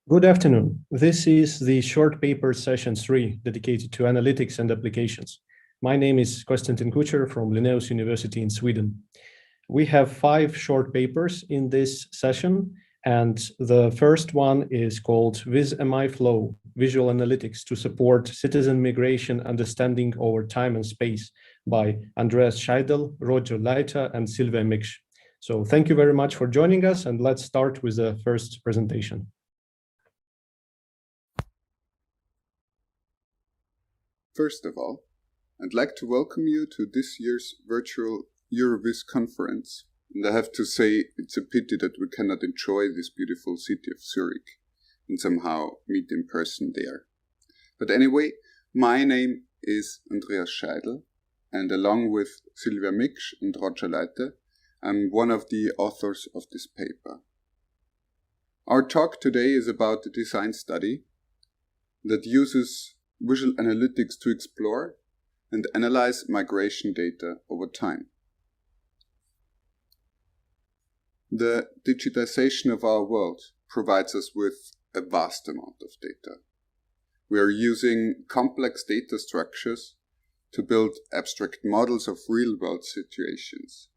Good afternoon. This is the short paper session 3 dedicated to analytics and applications. My name is Konstantin Kucher from Linnaeus University in Sweden. We have 5 short papers in this session, and the first one is called VisMiFlow, Visual Analytics to Support Citizen Migration Understanding Over Time and Space by Andreas Scheidl, Roger Leite, and Silvia Miksch. So thank you very much for joining us, and let's start with the first presentation. First of all, I'd like to welcome you to this year's virtual EuroVis conference, and I have to say it's a pity that we cannot enjoy this beautiful city of Zurich and somehow meet in person there. But anyway, my name is Andreas Scheidl, and along with Silvia Miksch and Roger Leite, I'm one of the authors of this paper. Our talk today is about a design study that uses visual analytics to explore and analyze migration data over time. The digitization of our world provides us with a vast amount of data. We are using complex data structures to build abstract models of real-world situations.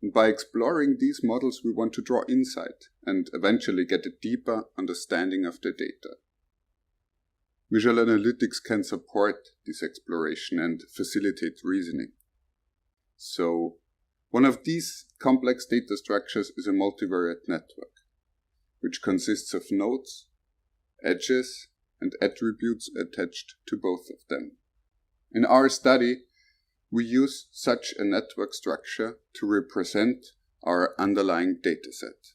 And by exploring these models, we want to draw insight and eventually get a deeper understanding of the data. Visual analytics can support this exploration and facilitate reasoning. So, one of these complex data structures is a multivariate network, which consists of nodes, edges, and attributes attached to both of them. In our study, we use such a network structure to represent our underlying dataset.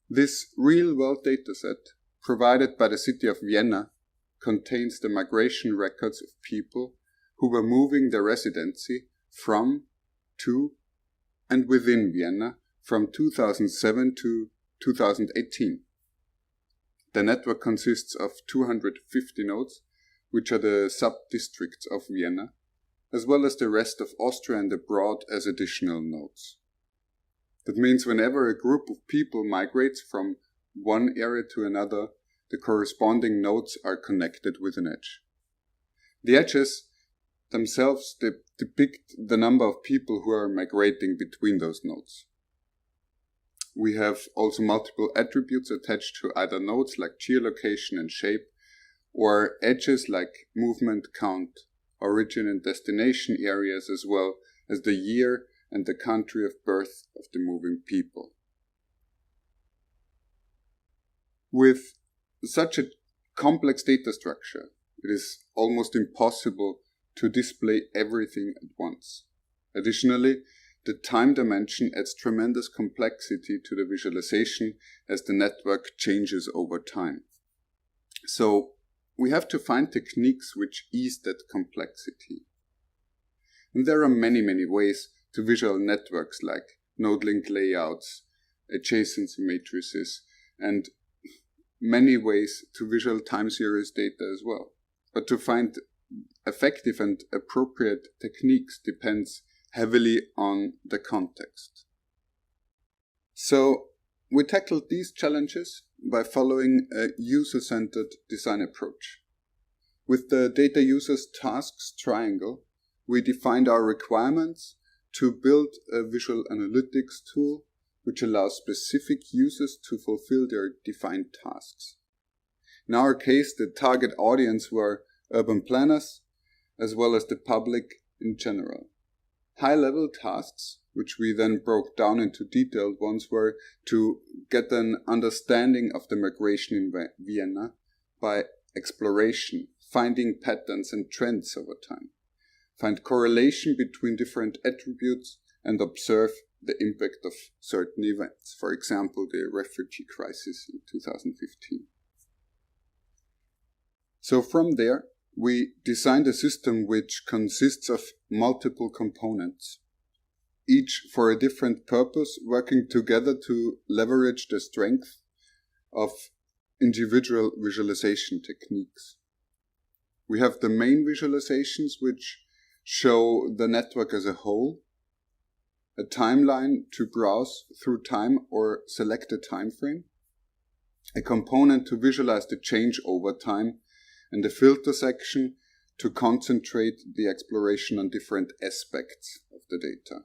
This real-world dataset provided by the city of Vienna contains the migration records of people who were moving their residency from, to, and within Vienna from 2007 to 2018. The network consists of 250 nodes, which are the sub-districts of Vienna, as well as the rest of Austria and abroad as additional nodes. That means whenever a group of people migrates from one area to another, the corresponding nodes are connected with an edge. The edges themselves depict the number of people who are migrating between those nodes. We have also multiple attributes attached to either nodes like geolocation and shape, or edges like movement count, origin and destination areas, as well as the year and the country of birth of the moving people. With such a complex data structure, it is almost impossible to display everything at once. Additionally, the time dimension adds tremendous complexity to the visualization as the network changes over time. So, we have to find techniques which ease that complexity. And there are many ways to visual networks like node link layouts, adjacency matrices, and many ways to visual time series data as well. But to find effective and appropriate techniques depends heavily on the context. So we tackled these challenges by following a user-centered design approach. With the data users tasks triangle, we defined our requirements to build a visual analytics tool which allows specific users to fulfill their defined tasks. In our case, the target audience were urban planners, as well as the public in general. High-level tasks, which we then broke down into detailed ones, were to get an understanding of the migration in Vienna by exploration, finding patterns and trends over time, find correlation between different attributes, and observe the impact of certain events, for example, the refugee crisis in 2015. So from there, we designed a system which consists of multiple components, each for a different purpose, working together to leverage the strength of individual visualization techniques. We have the main visualizations, which show the network as a whole, a timeline to browse through time or select a time frame, a component to visualize the change over time, and a filter section to concentrate the exploration on different aspects of the data.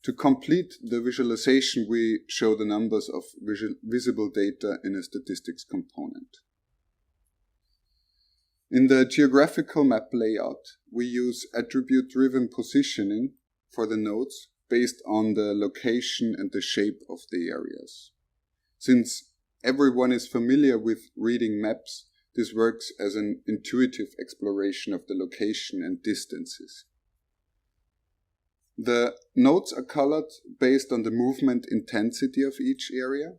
To complete the visualization, we show the numbers of visible data in a statistics component. In the geographical map layout, we use attribute-driven positioning for the nodes based on the location and the shape of the areas. Since everyone is familiar with reading maps, this works as an intuitive exploration of the location and distances. The nodes are colored based on the movement intensity of each area,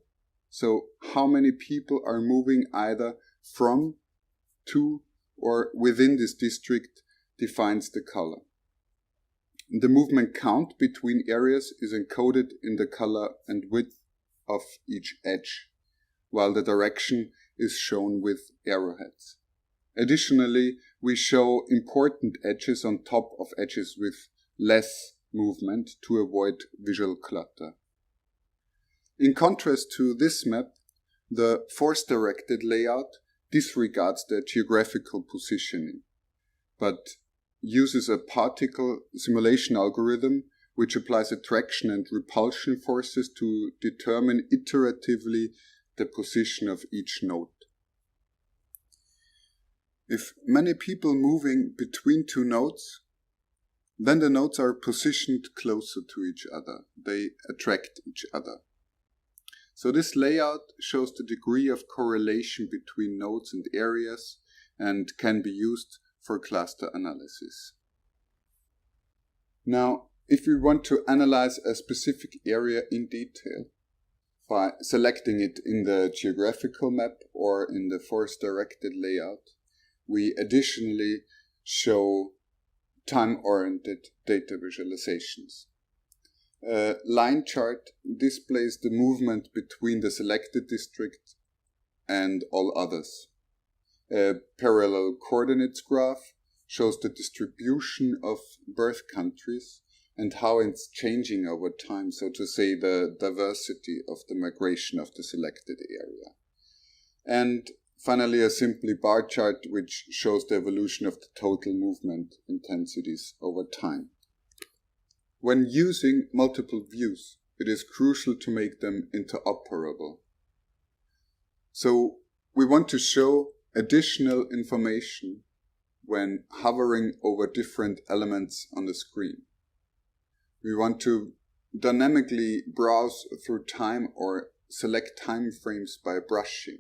so how many people are moving either from, to, or within this district defines the color. The movement count between areas is encoded in the color and width of each edge, while the direction is shown with arrowheads. Additionally, we show important edges on top of edges with less movement to avoid visual clutter. In contrast to this map, the force-directed layout disregards the geographical positioning, but uses a particle simulation algorithm which applies attraction and repulsion forces to determine iteratively the position of each node. If many people moving between two nodes, then the nodes are positioned closer to each other. They attract each other. So this layout shows the degree of correlation between nodes and areas and can be used for cluster analysis. Now, if we want to analyze a specific area in detail, by selecting it in the geographical map or in the force-directed layout, we additionally show time-oriented data visualizations. A line chart displays the movement between the selected district and all others. A parallel coordinates graph shows the distribution of birth countries and how it's changing over time, so to say the diversity of the migration of the selected area. And finally, a simply bar chart which shows the evolution of the total movement intensities over time. When using multiple views, it is crucial to make them interoperable. So we want to show additional information when hovering over different elements on the screen. We want to dynamically browse through time or select time frames by brushing.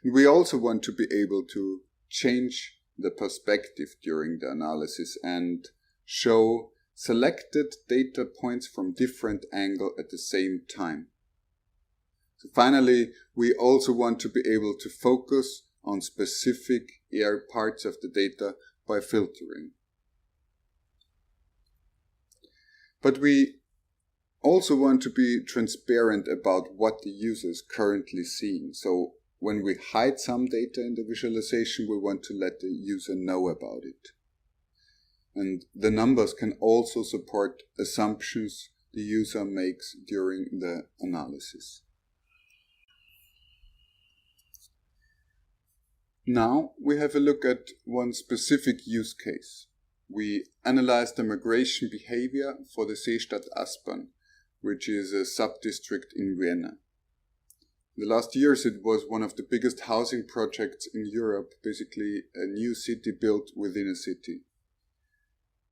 We also want to be able to change the perspective during the analysis and show selected data points from different angles at the same time. So finally, we also want to be able to focus on specific parts of the data by filtering. But we also want to be transparent about what the user is currently seeing. So when we hide some data in the visualization, we want to let the user know about it. And the numbers can also support assumptions the user makes during the analysis. Now we have a look at one specific use case. We analyze the migration behavior for the Seestadt Aspern, which is a sub-district in Vienna. In the last years, it was one of the biggest housing projects in Europe, basically a new city built within a city.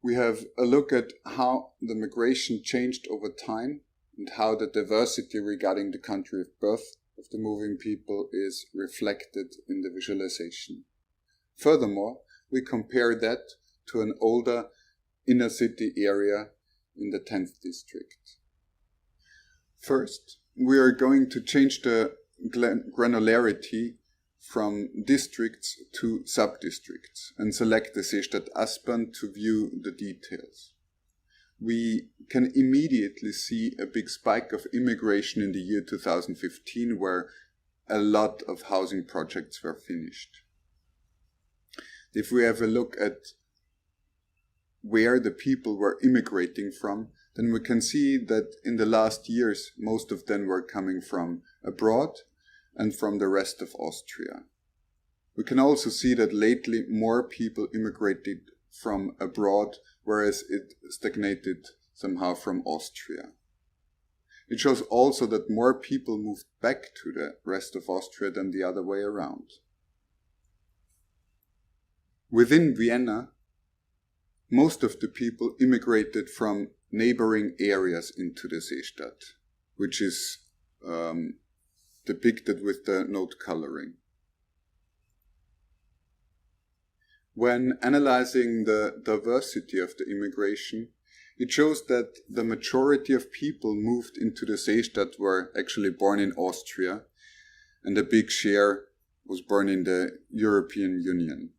We have a look at how the migration changed over time and how the diversity regarding the country of birth of the moving people is reflected in the visualization. Furthermore, we compare that to an older inner city area in the 10th district. First, we are going to change the granularity from districts to sub-districts and select the Seestadt Aspern to view the details. We can immediately see a big spike of immigration in the year 2015, where a lot of housing projects were finished. If we have a look at where the people were immigrating from, then we can see that in the last years, most of them were coming from abroad, and from the rest of Austria. We can also see that lately more people immigrated from abroad, whereas it stagnated somehow from Austria. It shows also that more people moved back to the rest of Austria than the other way around. Within Vienna, most of the people immigrated from neighboring areas into the Seestadt, which is depicted with the note coloring. When analyzing the diversity of the immigration, it shows that the majority of people moved into the Seestadt were actually born in Austria, and a big share was born in the European Union.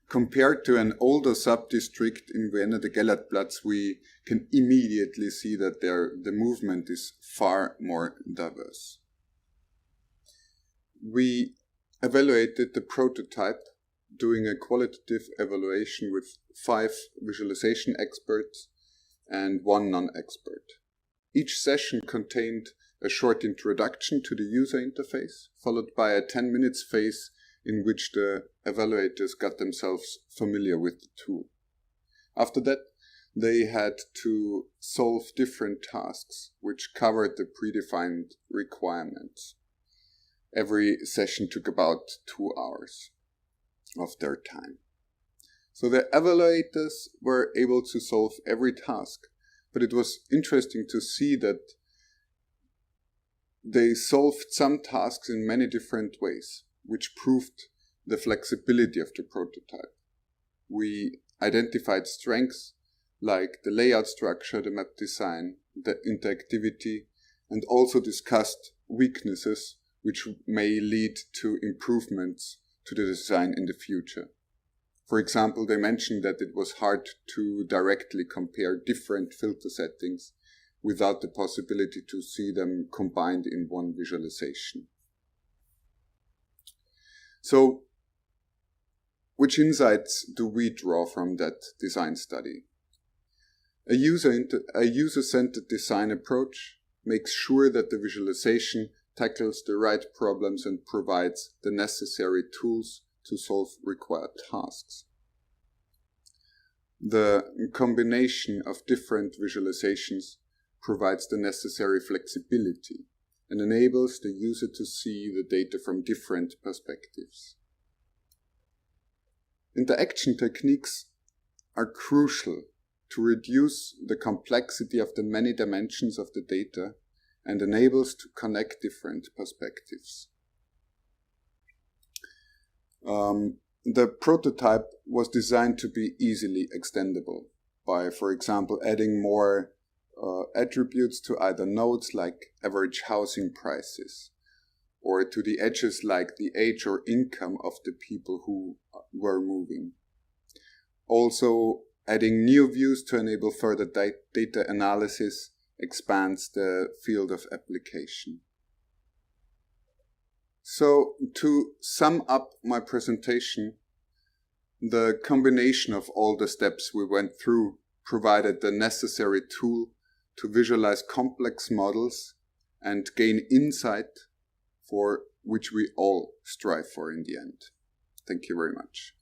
Compared to an older sub-district in Vienna, the Gellertplatz, we can immediately see that the movement is far more diverse. We evaluated the prototype doing a qualitative evaluation with 5 visualization experts and 1 non-expert. Each session contained a short introduction to the user interface, followed by a 10 minutes phase in which the evaluators got themselves familiar with the tool. After that, they had to solve different tasks which covered the predefined requirements. Every session took about 2 hours of their time. So the evaluators were able to solve every task, but it was interesting to see that they solved some tasks in many different ways, which proved the flexibility of the prototype. We identified strengths like the layout structure, the map design, the interactivity, and also discussed weaknesses which may lead to improvements to the design in the future. For example, they mentioned that it was hard to directly compare different filter settings without the possibility to see them combined in one visualization. So, which insights do we draw from that design study? A user-centered design approach makes sure that the visualization tackles the right problems and provides the necessary tools to solve required tasks. The combination of different visualizations provides the necessary flexibility and enables the user to see the data from different perspectives. Interaction techniques are crucial to reduce the complexity of the many dimensions of the data and enables to connect different perspectives. The prototype was designed to be easily extendable by, for example, adding more attributes to either nodes like average housing prices, or to the edges like the age or income of the people who were moving. Also, adding new views to enable further data analysis expands the field of application. So, to sum up my presentation, the combination of all the steps we went through provided the necessary tool to visualize complex models and gain insight for which we all strive for in the end. Thank you very much.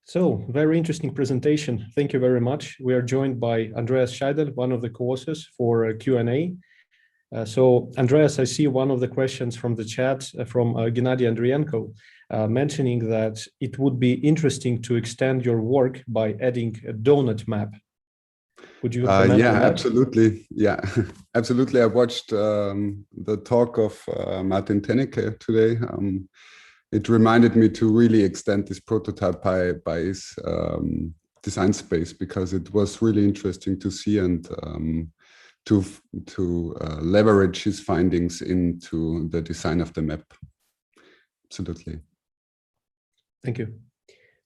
So, very interesting presentation. Thank you very much. We are joined by Andreas Scheidl, one of the co-authors for Q&A. So, Andreas, I see one of the questions from the chat from Gennady Andrienko, mentioning that it would be interesting to extend your work by adding a donut map. Would you comment on that? Absolutely. Yeah, absolutely. I watched the talk of Martin Tenneke today. It reminded me to really extend this prototype by his design space, because it was really interesting to see and to leverage his findings into the design of the map. Absolutely. Thank you.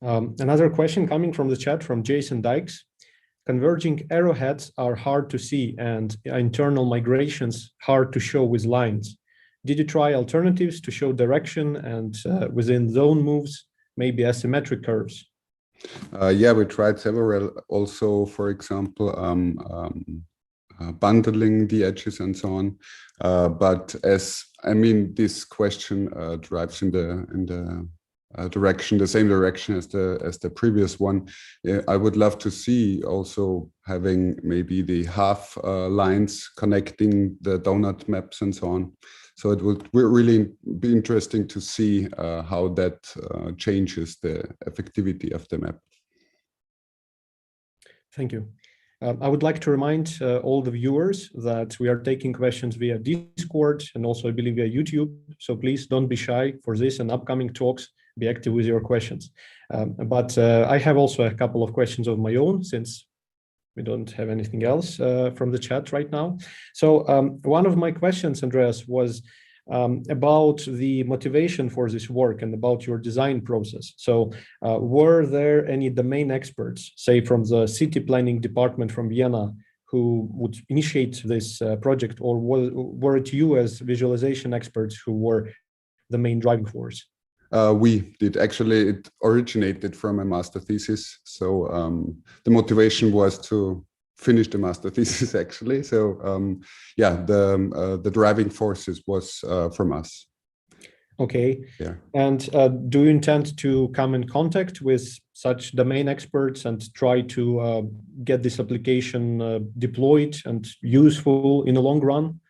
Another question coming from the chat from Jason Dykes. Converging arrowheads are hard to see and internal migrations hard to show with lines. Did you try alternatives to show direction and within zone moves, maybe asymmetric curves? Yeah, we tried several. Also, for example, bundling the edges and so on. But this question drives in the direction, the same direction as the previous one. I would love to see also having maybe the half lines connecting the donut maps and so on. So it would really be interesting to see how that changes the effectivity of the map. Thank you. I would like to remind all the viewers that we are taking questions via Discord and also I believe via YouTube. So please don't be shy for this and upcoming talks. Be active with your questions. But I have also a couple of questions of my own since we don't have anything else from the chat right now. So one of my questions, Andreas, was about the motivation for this work and about your design process. So were there any domain experts, say from the city planning department from Vienna, who would initiate this project, or were it you as visualization experts who were the main driving force? We did. Actually, it originated from a master thesis. So the motivation was to finish the master thesis, actually. So yeah, the driving forces was from us. Okay. Yeah. And do you intend to come in contact with such domain experts and try to get this application deployed and useful in the long run?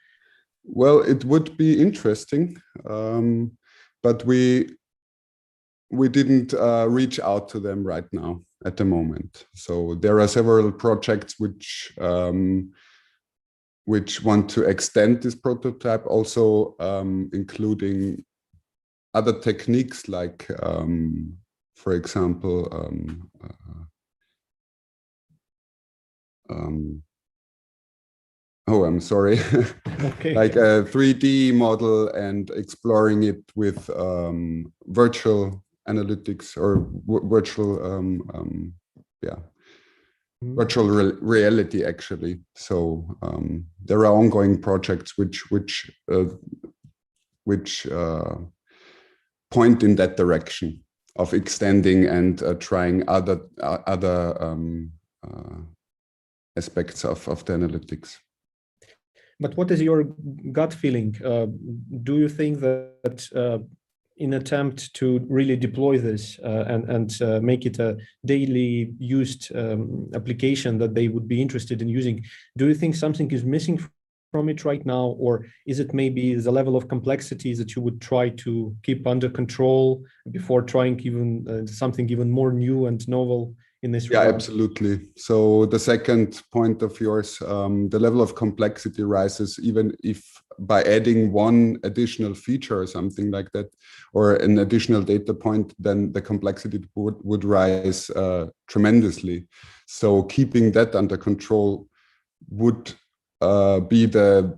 Well, it would be interesting, but we didn't reach out to them right now at the moment. So there are several projects which want to extend this prototype, also including other techniques like, for example, oh, I'm sorry. Okay. Like a 3D model and exploring it with virtual analytics or virtual, virtual reality, actually. So there are ongoing projects which point in that direction of extending and trying other aspects of the analytics. But what is your gut feeling? Do you think that in attempt to really deploy this and make it a daily used application that they would be interested in using, do you think something is missing from it right now? Or is it maybe the level of complexity that you would try to keep under control before trying even something even more new and novel in this regard? Yeah, absolutely. So the second point of yours, the level of complexity rises even if by adding one additional feature or something like that, or an additional data point, then the complexity would rise tremendously. So keeping that under control would be the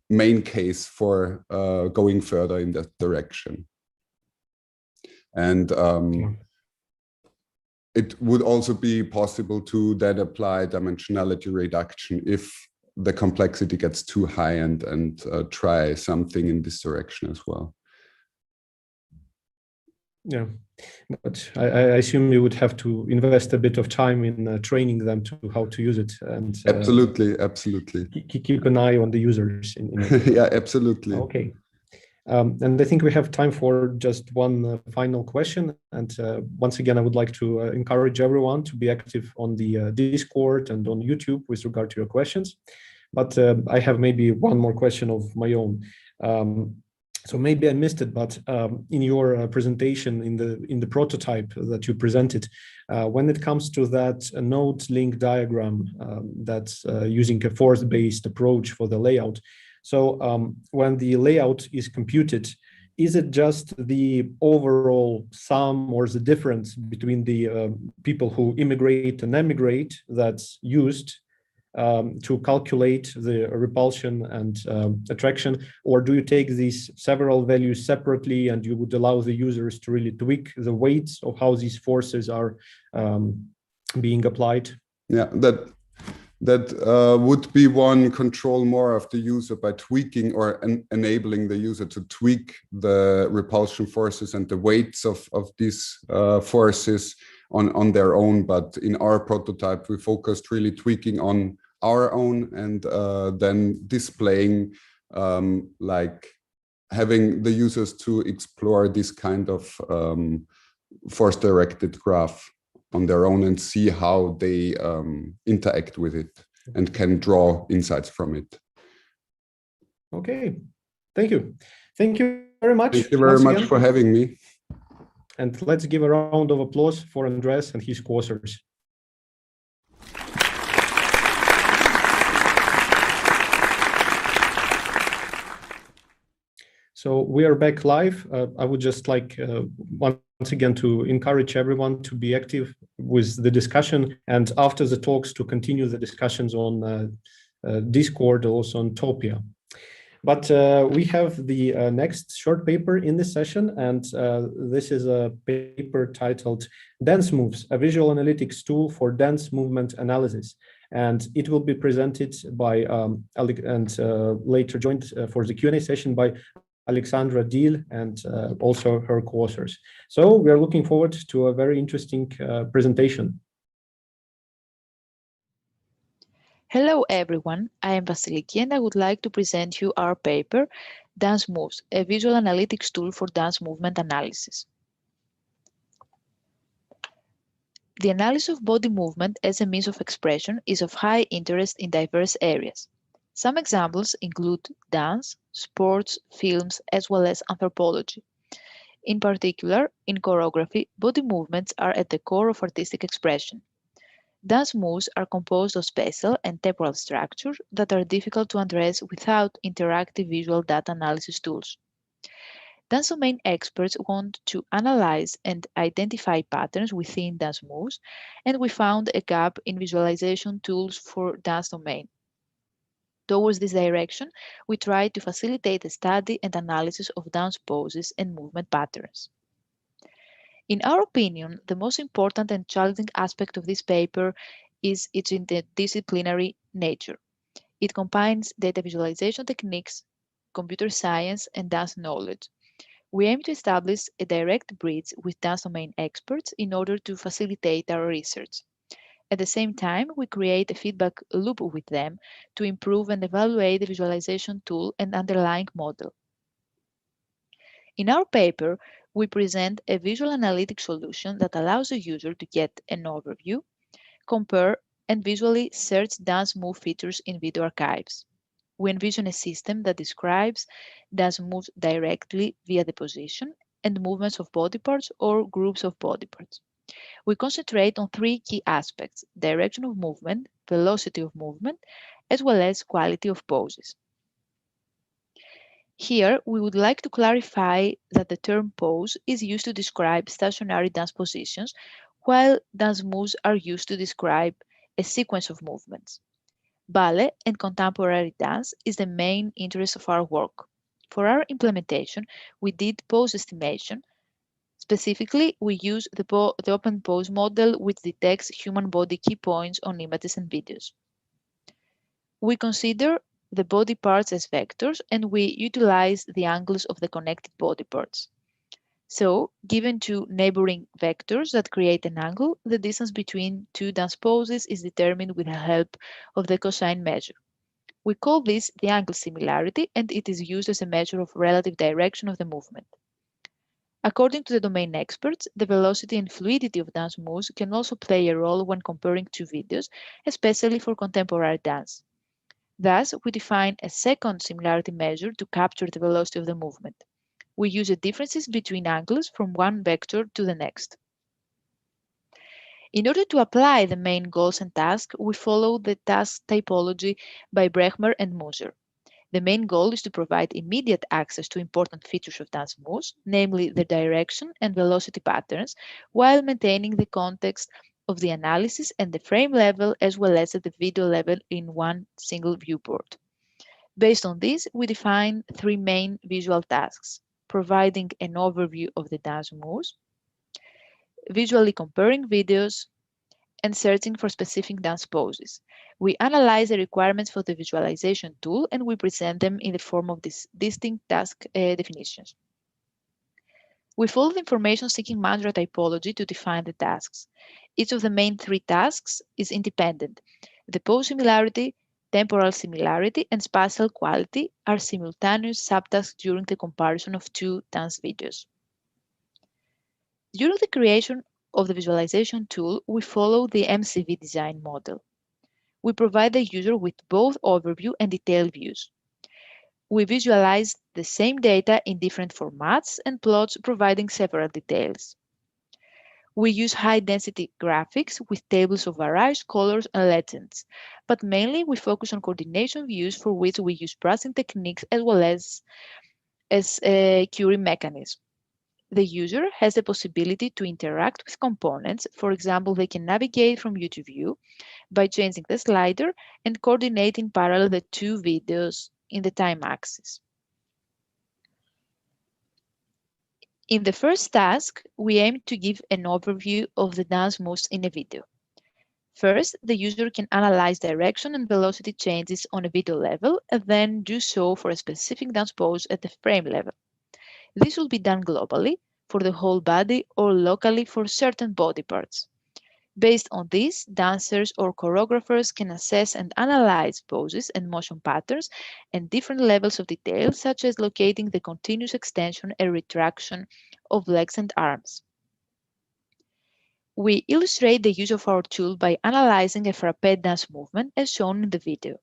main case for going further in that direction. And it would also be possible to then apply dimensionality reduction if the complexity gets too high and try something in this direction as well. Yeah, but I assume you would have to invest a bit of time in training them to how to use it, and absolutely keep an eye on the users. Yeah, absolutely. Okay. And I think we have time for just one final question. And once again, I would like to encourage everyone to be active on the Discord and on YouTube with regard to your questions. But I have maybe one more question of my own. So maybe I missed it, but in your presentation, in the prototype that you presented, when it comes to that node link diagram that's using a force-based approach for the layout, so when the layout is computed, is it just the overall sum or the difference between the people who immigrate and emigrate that's used to calculate the repulsion and attraction, or do you take these several values separately and you would allow the users to really tweak the weights of how these forces are being applied? Yeah, that would be one control more of the user by tweaking or enabling the user to tweak the repulsion forces and the weights of these forces on their own. But in our prototype, we focused really tweaking on our own, and then displaying like having the users to explore this kind of force-directed graph on their own and see how they interact with it and can draw insights from it. Okay, thank you. Thank you very much. Thank you very much for having me. And let's give a round of applause for Andreas and his co-authors. So we are back live. I would just like once again to encourage everyone to be active with the discussion, and after the talks to continue the discussions on Discord, also on Topia. But we have the next short paper in this session, and this is a paper titled DanceMoves, a visual analytics tool for dance movement analysis. And it will be presented by, later joined for the Q&A session by Alexandra, Diehl, and also her co-authors. So we are looking forward to a very interesting presentation. Hello everyone, I am Vasiliki and I would like to present you our paper, DanceMoves, a visual analytics tool for dance movement analysis. The analysis of body movement as a means of expression is of high interest in diverse areas. Some examples include dance, sports, films, as well as anthropology. In particular, in choreography, body movements are at the core of artistic expression. Dance moves are composed of spatial and temporal structures that are difficult to address without interactive visual data analysis tools. Dance domain experts want to analyze and identify patterns within dance moves, and we found a gap in visualization tools for dance domain. Towards this direction, we tried to facilitate the study and analysis of dance poses and movement patterns. In our opinion, the most important and challenging aspect of this paper is its interdisciplinary nature. It combines data visualization techniques, computer science, and dance knowledge. We aim to establish a direct bridge with dance domain experts in order to facilitate our research. At the same time, we create a feedback loop with them to improve and evaluate the visualization tool and underlying model. In our paper, we present a visual analytic solution that allows the user to get an overview, compare, and visually search dance move features in video archives. We envision a system that describes dance moves directly via the position and movements of body parts or groups of body parts. We concentrate on three key aspects: direction of movement, velocity of movement, as well as quality of poses. Here, we would like to clarify that the term pose is used to describe stationary dance positions, while dance moves are used to describe a sequence of movements. Ballet and contemporary dance is the main interest of our work. For our implementation, we did pose estimation. Specifically, we use the open pose model, which detects human body key points on images and videos. We consider the body parts as vectors, and we utilize the angles of the connected body parts. So, given two neighboring vectors that create an angle, the distance between two dance poses is determined with the help of the cosine measure. We call this the angle similarity, and it is used as a measure of relative direction of the movement. According to the domain experts, the velocity and fluidity of dance moves can also play a role when comparing two videos, especially for contemporary dance. Thus, we define a second similarity measure to capture the velocity of the movement. We use the differences between angles from one vector to the next. In order to apply the main goals and tasks, we follow the task typology by Brehmer and Moser. The main goal is to provide immediate access to important features of dance moves, namely the direction and velocity patterns, while maintaining the context of the analysis and the frame level as well as at the video level in one single viewport. Based on this, we define three main visual tasks: providing an overview of the dance moves, visually comparing videos, and searching for specific dance poses. We analyze the requirements for the visualization tool and we present them in the form of these distinct task definitions. We follow the information seeking management typology to define the tasks. Each of the main three tasks is independent. The pose similarity, temporal similarity, and spatial quality are simultaneous subtasks during the comparison of two dance videos. During the creation of the visualization tool, we follow the MCV design model. We provide the user with both overview and detailed views. We visualize the same data in different formats and plots providing several details. We use high-density graphics with tables of various colors and legends, but mainly we focus on coordination views for which we use brushing techniques as well as a curing mechanism. The user has the possibility to interact with components. For example, they can navigate from view to view by changing the slider and coordinate in parallel the two videos in the time axis. In the first task, we aim to give an overview of the dance moves in a video. First, the user can analyze direction and velocity changes on a video level and then do so for a specific dance pose at the frame level. This will be done globally for the whole body or locally for certain body parts. Based on this, dancers or choreographers can assess and analyze poses and motion patterns and different levels of detail, such as locating the continuous extension and retraction of legs and arms. We illustrate the use of our tool by analyzing a frappe dance movement as shown in the video.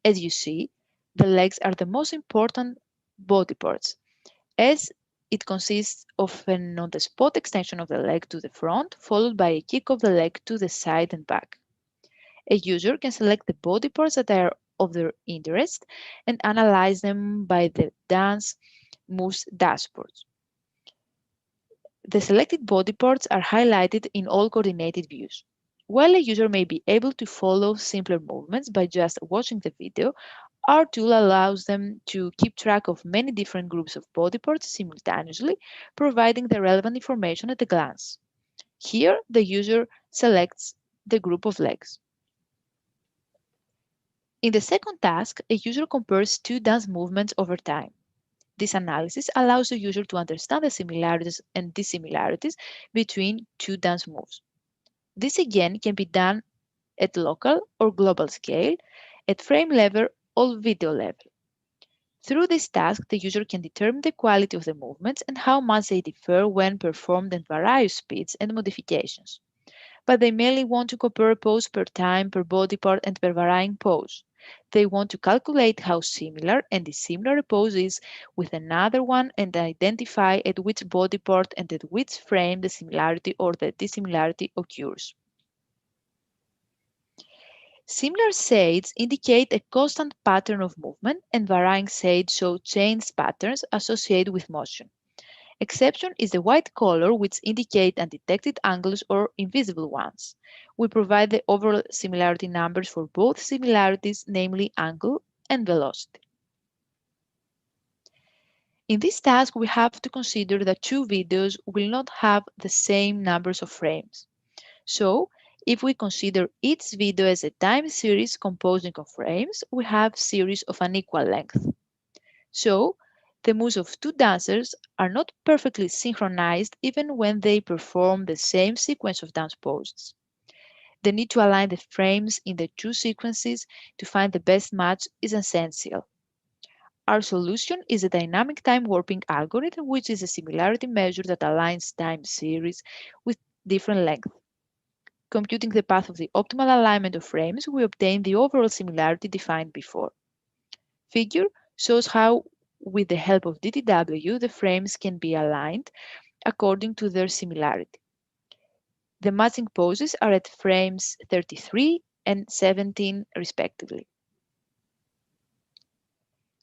As you see, the legs are the most important body parts, as it consists of an on-the-spot extension of the leg to the front, followed by a kick of the leg to the side and back. A user can select the body parts that are of their interest and analyze them by the DanceMoves dashboard. The selected body parts are highlighted in all coordinated views. While a user may be able to follow simpler movements by just watching the video, our tool allows them to keep track of many different groups of body parts simultaneously, providing the relevant information at a glance. Here, the user selects the group of legs. In the second task, a user compares two dance movements over time. This analysis allows the user to understand the similarities and dissimilarities between two dance moves. This again can be done at local or global scale, at frame level or video level. Through this task, the user can determine the quality of the movements and how much they differ when performed at various speeds and modifications. But they mainly want to compare a pose per time, per body part, and per varying pose. They want to calculate how similar and dissimilar a pose is with another one and identify at which body part and at which frame the similarity or the dissimilarity occurs. Similar shades indicate a constant pattern of movement, and varying shades show changed patterns associated with motion. Exception is the white color, which indicate undetected angles or invisible ones. We provide the overall similarity numbers for both similarities, namely angle and velocity. In this task, we have to consider that two videos will not have the same numbers of frames. So, if we consider each video as a time series composing of frames, we have series of unequal length. So, the moves of two dancers are not perfectly synchronized even when they perform the same sequence of dance poses. The need to align the frames in the two sequences to find the best match is essential. Our solution is a dynamic time warping algorithm, which is a similarity measure that aligns time series with different length. Computing the path of the optimal alignment of frames, we obtain the overall similarity defined before. Figure shows how, with the help of DTW, the frames can be aligned according to their similarity. The matching poses are at frames 33 and 17 respectively.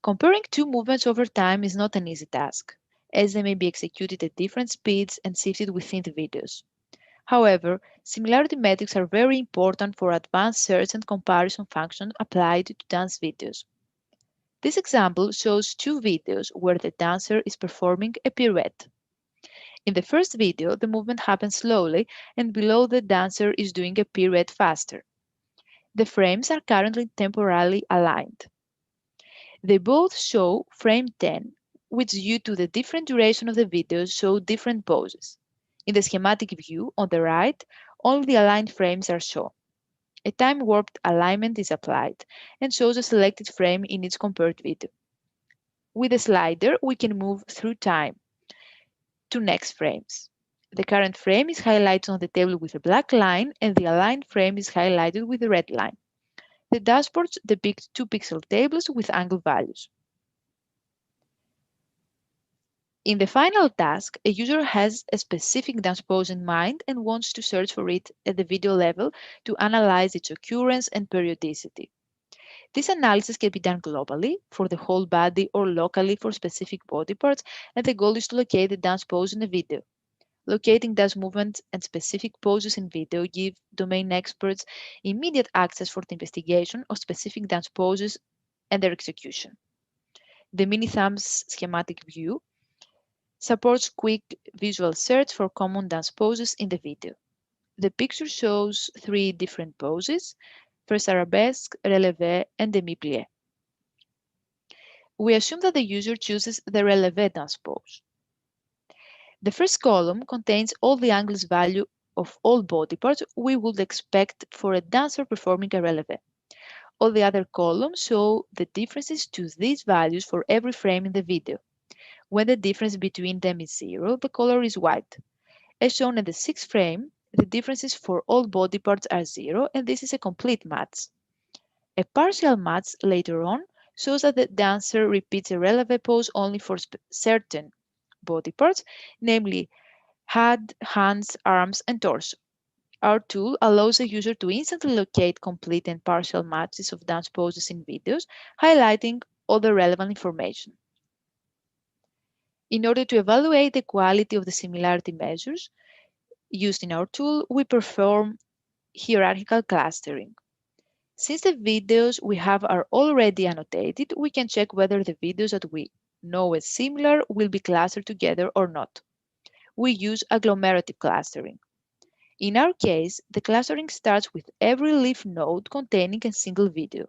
Comparing two movements over time is not an easy task, as they may be executed at different speeds and shifted within the videos. However, similarity metrics are very important for advanced search and comparison functions applied to dance videos. This example shows two videos where the dancer is performing a pirouette. In the first video, the movement happens slowly, and below the dancer is doing a pirouette faster. The frames are currently temporally aligned. They both show frame 10, which due to the different duration of the videos show different poses. In the schematic view on the right, only the aligned frames are shown. A time-warped alignment is applied and shows a selected frame in its compared video. With a slider, we can move through time to next frames. The current frame is highlighted on the table with a black line, and the aligned frame is highlighted with a red line. The dashboards depict 2-pixel tables with angle values. In the final task, a user has a specific dance pose in mind and wants to search for it at the video level to analyze its occurrence and periodicity. This analysis can be done globally for the whole body or locally for specific body parts, and the goal is to locate the dance pose in a video. Locating dance movements and specific poses in video give domain experts immediate access for the investigation of specific dance poses and their execution. The mini-thumbs schematic view supports quick visual search for common dance poses in the video. The picture shows 3 different poses: first arabesque, relevé, and demi-plié. We assume that the user chooses the relevé dance pose. The first column contains all the angles value of all body parts we would expect for a dancer performing a relevé. All the other columns show the differences to these values for every frame in the video. When the difference between them is 0, the color is white. As shown in the 6th frame, the differences for all body parts are 0, and this is a complete match. A partial match later on shows that the dancer repeats a relevé pose only for certain body parts, namely head, hands, arms, and torso. Our tool allows the user to instantly locate complete and partial matches of dance poses in videos, highlighting all the relevant information. In order to evaluate the quality of the similarity measures used in our tool, we perform hierarchical clustering. Since the videos we have are already annotated, we can check whether the videos that we know as similar will be clustered together or not. We use agglomerative clustering. In our case, the clustering starts with every leaf node containing a single video.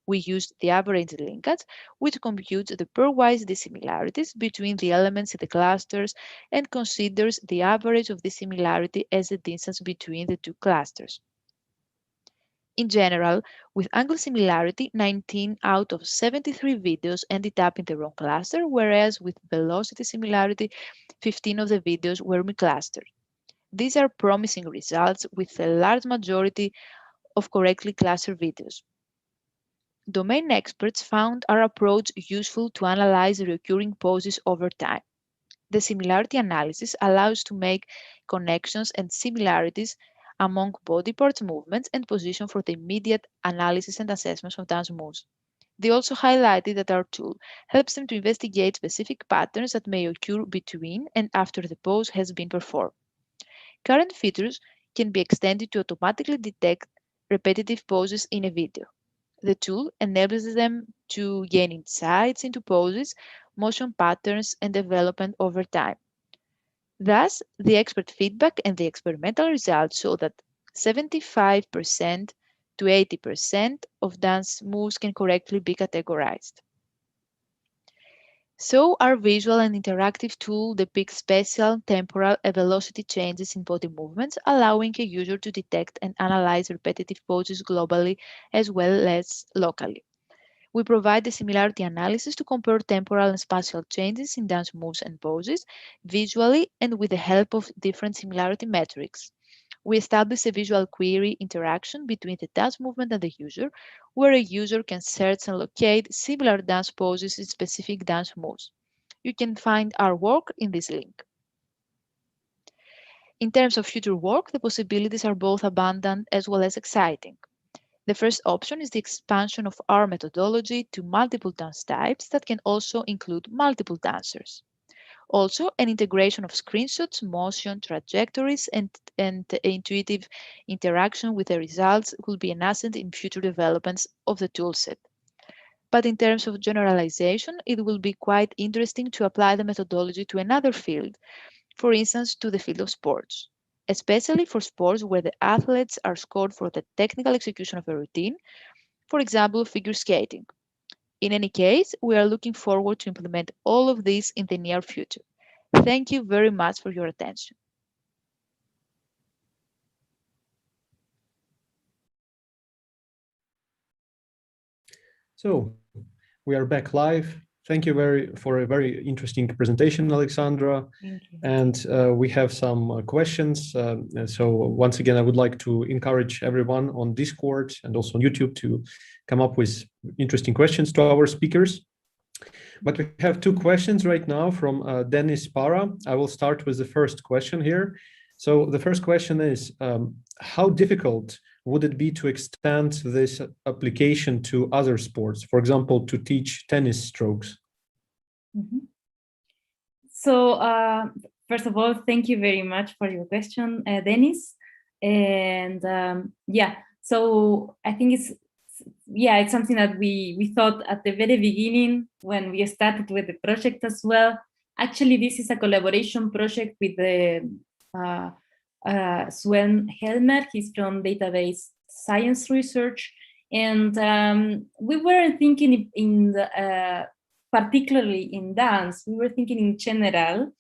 We use the average linkage, which computes the pairwise dissimilarities between the elements in the clusters and considers the average of dissimilarity as the distance between the two clusters. In general, with angle similarity, 19 out of 73 videos ended up in the wrong cluster, whereas with velocity similarity, 15 of the videos were mi-clustered. These are promising results with a large majority of correctly clustered videos. Domain experts found our approach useful to analyze recurring poses over time. The similarity analysis allows to make connections and similarities among body parts movements and position for the immediate analysis and assessment of dance moves. They also highlighted that our tool helps them to investigate specific patterns that may occur between and after the pose has been performed. Current features can be extended to automatically detect repetitive poses in a video. The tool enables them to gain insights into poses, motion patterns, and development over time. Thus, the expert feedback and the experimental results show that 75% to 80% of dance moves can correctly be categorized. So, our visual and interactive tool depicts spatial, temporal, and velocity changes in body movements, allowing a user to detect and analyze repetitive poses globally as well as locally. We provide the similarity analysis to compare temporal and spatial changes in dance moves and poses visually and with the help of different similarity metrics. We establish a visual query interaction between the dance movement and the user, where a user can search and locate similar dance poses in specific dance moves. You can find our work in this link. In terms of future work, the possibilities are both abundant as well as exciting. The first option is the expansion of our methodology to multiple dance types that can also include multiple dancers. Also, an integration of screenshots, motion, trajectories, and intuitive interaction with the results will be an asset in future developments of the toolset. But in terms of generalization, it will be quite interesting to apply the methodology to another field, for instance, to the field of sports, especially for sports where the athletes are scored for the technical execution of a routine, for example, figure skating. In any case, we are looking forward to implement all of this in the near future. Thank you very much for your attention. So we are back live. Thank you for a very interesting presentation, Alexandra. Thank you. And we have some questions. So once again, I would like to encourage everyone on Discord and also on YouTube to come up with interesting questions to our speakers. But we have two questions right now from Dennis Para. I will start with the first question here. So the first question is, how difficult would it be to extend this application to other sports, for example, to teach tennis strokes? Mm-hmm. So first of all, thank you very much for your question, Dennis. And yeah, so I think it's something that we thought at the very beginning when we started with the project as well. Actually, this is a collaboration project with the Sven Helmer. He's from Database Science Research. And we weren't thinking in the, particularly in dance, we were thinking in general,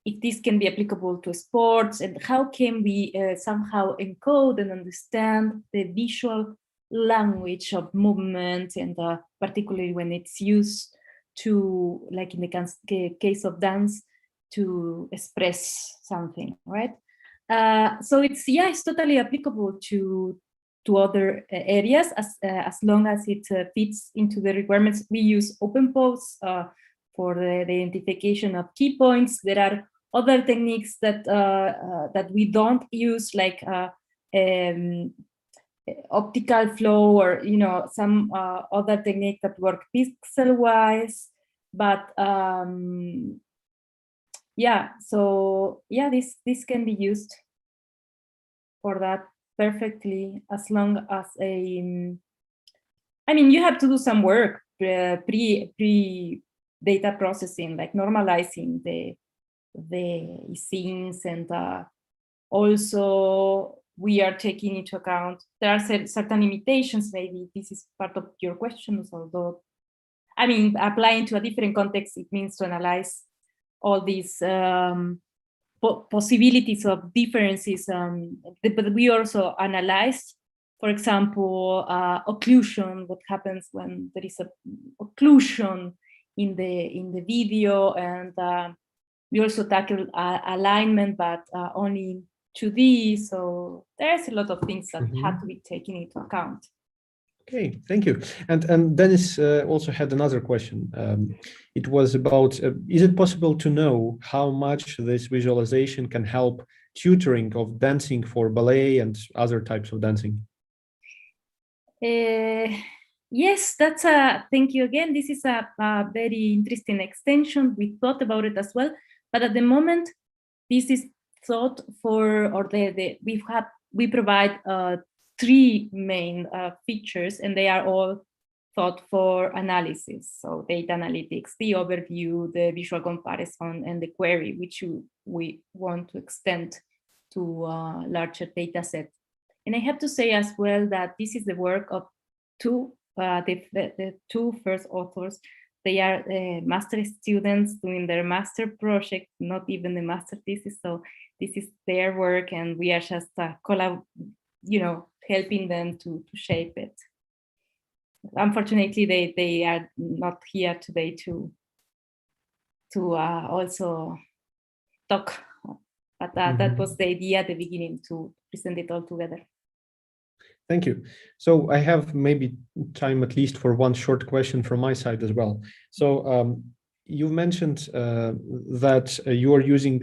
if this can be applicable to sports and how can we somehow encode and understand the visual language of movement, and particularly when it's used to, like in the case of dance, to express something, right? So it's totally applicable to other areas as long as it fits into the requirements. We use OpenPose for the identification of key points. There are other techniques that that we don't use, like optical flow, or some other technique that work pixel wise. But this can be used for that perfectly, as long as you have to do some work pre data processing, like normalizing the scenes, and also we are taking into account there are certain limitations. Maybe this is part of your questions, although applying to a different context, it means to analyze all these possibilities of differences, but we also analyzed, for example, occlusion, what happens when there is a occlusion in the video, and we also tackled alignment, but only in 2D. So there's a lot of things that had to be taken into account. Okay, thank you. And Dennis also had another question. It was about, is it possible to know how much this visualization can help tutoring of dancing for ballet and other types of dancing? Yes, thank you again. This is a very interesting extension. We thought about it as well, but at the moment, this is thought for, or we provide 3 main features, and they are all thought for analysis. So data analytics, the overview, the visual comparison, and the query, which we want to extend to a larger data set. And I have to say as well that this is the work of the 2 first authors. They are master students doing their master project, not even the master thesis. So this is their work, and we are just helping them to shape it. Unfortunately, they are not here today to also talk, but that was the idea at the beginning, to present it all together. Thank you. So I have maybe time at least for one short question from my side as well. So you mentioned that you are using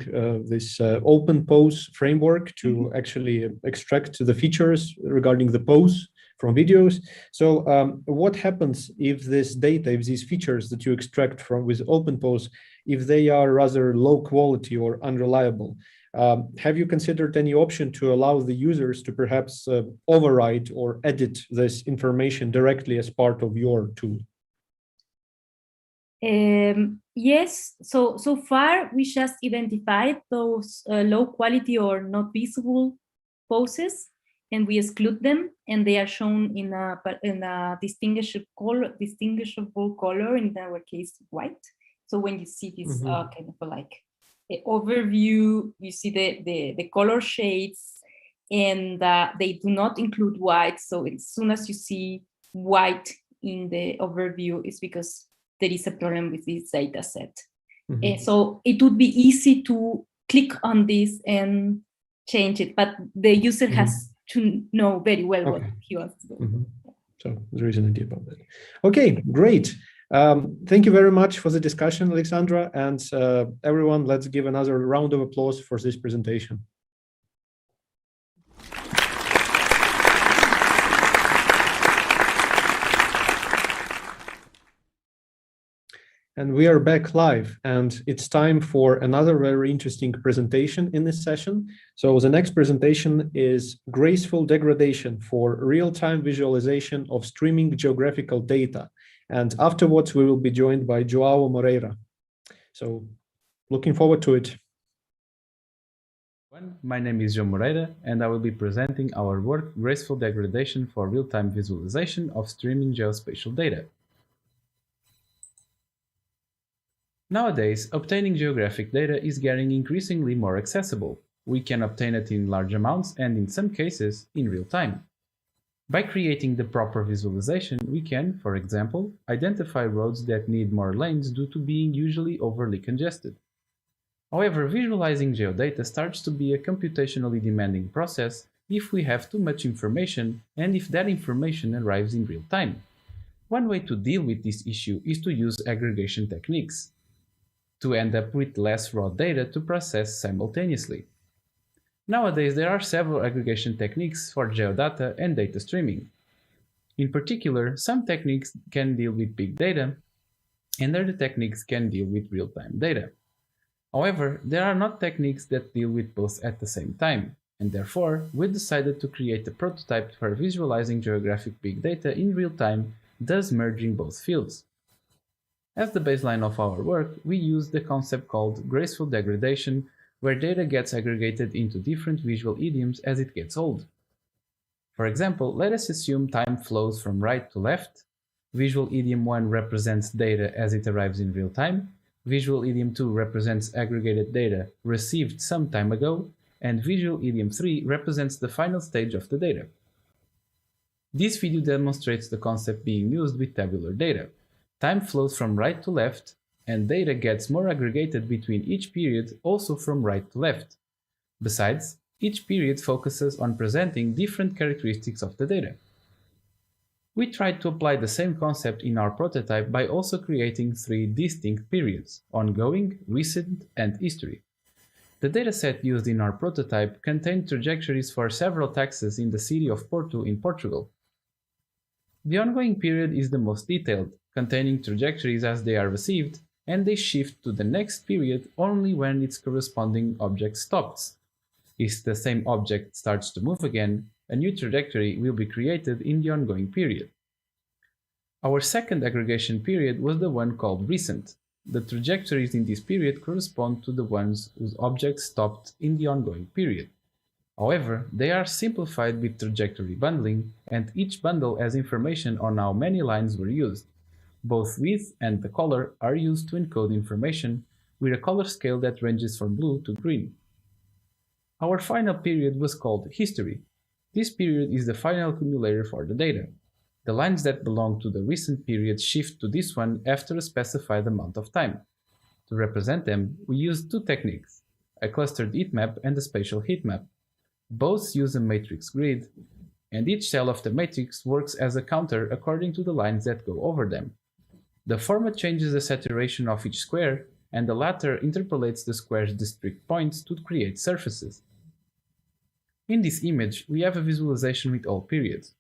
this open pose framework to actually extract the features regarding the pose from videos. So what happens if this data, if these features that you extract from with open pose, if they are rather low quality or unreliable? Have you considered any option to allow the users to perhaps override or edit this information directly as part of your tool? Yes, so far we just identified those low quality or not visible poses, and we exclude them, and they are shown in a distinguishable color, in our case white. So when you see this kind of like overview, you see the color shades, and they do not include white. So as soon as you see white in the overview is because there is a problem with this data set. So it would be easy to click on this and change it, but the user has to know very well what he wants to do. So there is an idea about that. Okay, great. Thank you very much for the discussion, Alexandra, and everyone, let's give another round of applause for this presentation. And we are back live, and it's time for another very interesting presentation in this session. So the next presentation is Graceful Degradation for real-time visualization of streaming geographical data. And afterwards, we will be joined by Joao Moreira. So looking forward to it. My name is Joao Moreira, and I will be presenting our work, Graceful Degradation for real-time visualization of streaming geospatial data. Nowadays, obtaining geographic data is getting increasingly more accessible. We can obtain it in large amounts and, in some cases, in real time. By creating the proper visualization, we can, for example, identify roads that need more lanes due to being usually overly congested. However, visualizing geodata starts to be a computationally demanding process if we have too much information and if that information arrives in real time. One way to deal with this issue is to use aggregation techniques, to end up with less raw data to process simultaneously. Nowadays, there are several aggregation techniques for geodata and data streaming. In particular, some techniques can deal with big data, and other techniques can deal with real-time data. However, there are not techniques that deal with both at the same time, and therefore, we decided to create a prototype for visualizing geographic big data in real time, thus merging both fields. As the baseline of our work, we used the concept called Graceful Degradation, where data gets aggregated into different visual idioms as it gets old. For example, let us assume time flows from right to left. Visual idiom 1 represents data as it arrives in real time, visual idiom 2 represents aggregated data received some time ago, and visual idiom 3 represents the final stage of the data. This video demonstrates the concept being used with tabular data. Time flows from right to left, and data gets more aggregated between each period, also from right to left. Besides, each period focuses on presenting different characteristics of the data. We tried to apply the same concept in our prototype by also creating 3 distinct periods: ongoing, recent, and history. The dataset used in our prototype contained trajectories for several taxes in the city of Porto in Portugal. The ongoing period is the most detailed, containing trajectories as they are received, and they shift to the next period only when its corresponding object stops. If the same object starts to move again, a new trajectory will be created in the ongoing period. Our second aggregation period was the one called recent. The trajectories in this period correspond to the ones whose object stopped in the ongoing period. However, they are simplified with trajectory bundling, and each bundle has information on how many lines were used. Both width and the color are used to encode information with a color scale that ranges from blue to green. Our final period was called history. This period is the final accumulator for the data. The lines that belong to the recent period shift to this one after a specified amount of time. To represent them, we used 2 techniques, a clustered heat map and a spatial heat map. Both use a matrix grid, and each cell of the matrix works as a counter according to the lines that go over them. The former changes the saturation of each square, and the latter interpolates the square's discrete points to create surfaces. In this image, we have a visualization with all periods.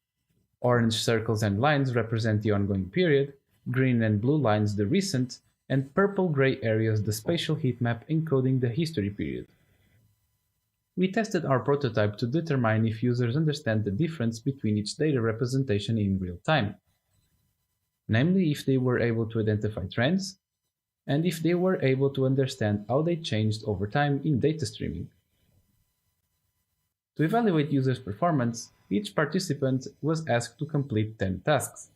Orange circles and lines represent the ongoing period, green and blue lines the recent, and purple-gray areas the spatial heat map encoding the history period. We tested our prototype to determine if users understand the difference between each data representation in real time. Namely, if they were able to identify trends, and if they were able to understand how they changed over time in data streaming. To evaluate users' performance, each participant was asked to complete 10 tasks.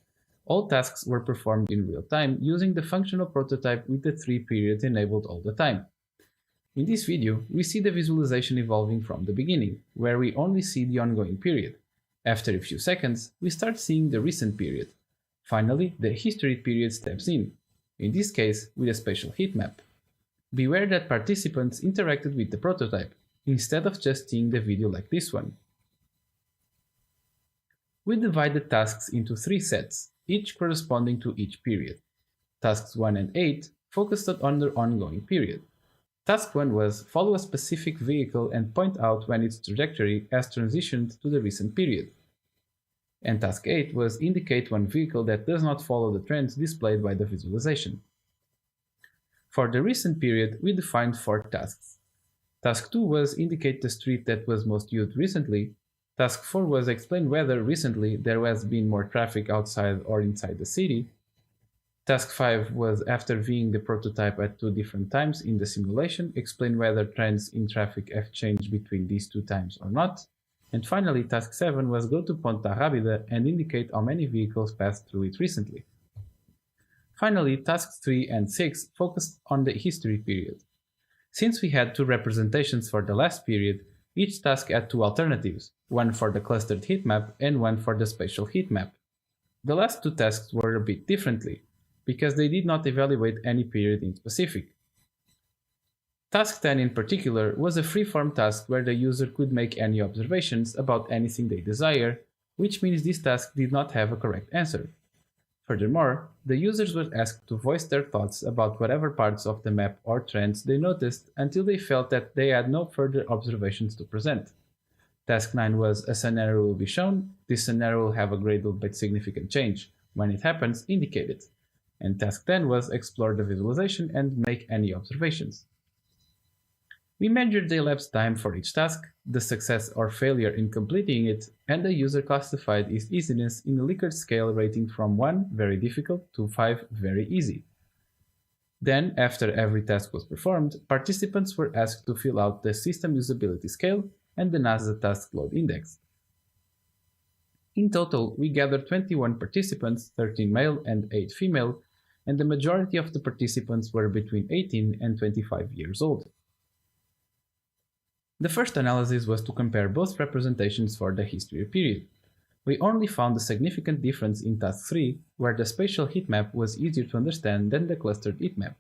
All tasks were performed in real time using the functional prototype with the 3 periods enabled all the time. In this video, we see the visualization evolving from the beginning, where we only see the ongoing period, After a few seconds, we start seeing the recent period. Finally, the history period steps in this case with a spatial heat map. Beware that participants interacted with the prototype, instead of just seeing the video like this one. We divided tasks into 3 sets, each corresponding to each period. Tasks 1 and 8 focused on the ongoing period. Task 1 was follow a specific vehicle and point out when its trajectory has transitioned to the recent period. And Task 8 was indicate one vehicle that does not follow the trends displayed by the visualization. For the recent period, we defined 4 tasks. Task 2 was indicate the street that was most used recently. Task 4 was explain whether recently there has been more traffic outside or inside the city. Task 5 was, after viewing the prototype at 2 different times in the simulation, explain whether trends in traffic have changed between these 2 times or not. And finally, Task 7 was go to Ponta Rábida and indicate how many vehicles passed through it recently. Finally, Tasks 3 and 6 focused on the history period. Since we had 2 representations for the last period, each task had 2 alternatives, one for the clustered heat map and one for the spatial heat map. The last 2 tasks were a bit differently, because they did not evaluate any period in specific. Task 10 in particular was a free-form task where the user could make any observations about anything they desire, which means this task did not have a correct answer. Furthermore, the users were asked to voice their thoughts about whatever parts of the map or trends they noticed until they felt that they had no further observations to present. Task 9 was a scenario will be shown. This scenario will have a gradual but significant change. When it happens, indicate it. And Task 10 was explore the visualization and make any observations. We measured the elapsed time for each task, the success or failure in completing it, and the user classified its easiness in a Likert scale rating from 1 very difficult to 5 very easy. Then, after every task was performed, participants were asked to fill out the system usability scale and the NASA task load index. In total, we gathered 21 participants, 13 male and 8 female, and the majority of the participants were between 18 and 25 years old. The first analysis was to compare both representations for the history period. We only found a significant difference in Task 3, where the spatial heat map was easier to understand than the clustered heat map.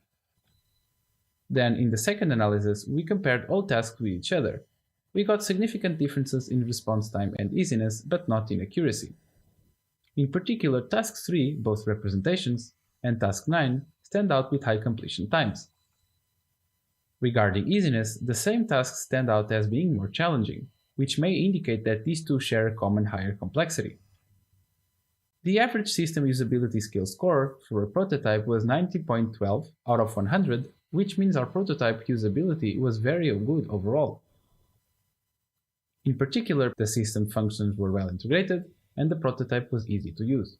Then, in the second analysis, we compared all tasks with each other. We got significant differences in response time and easiness, but not in accuracy. In particular, Task 3, both representations, and Task 9 stand out with high completion times. Regarding easiness, the same tasks stand out as being more challenging, which may indicate that these two share a common higher complexity. The average system usability skill score for a prototype was 90.12 out of 100, which means our prototype usability was very good overall. In particular, the system functions were well integrated, and the prototype was easy to use.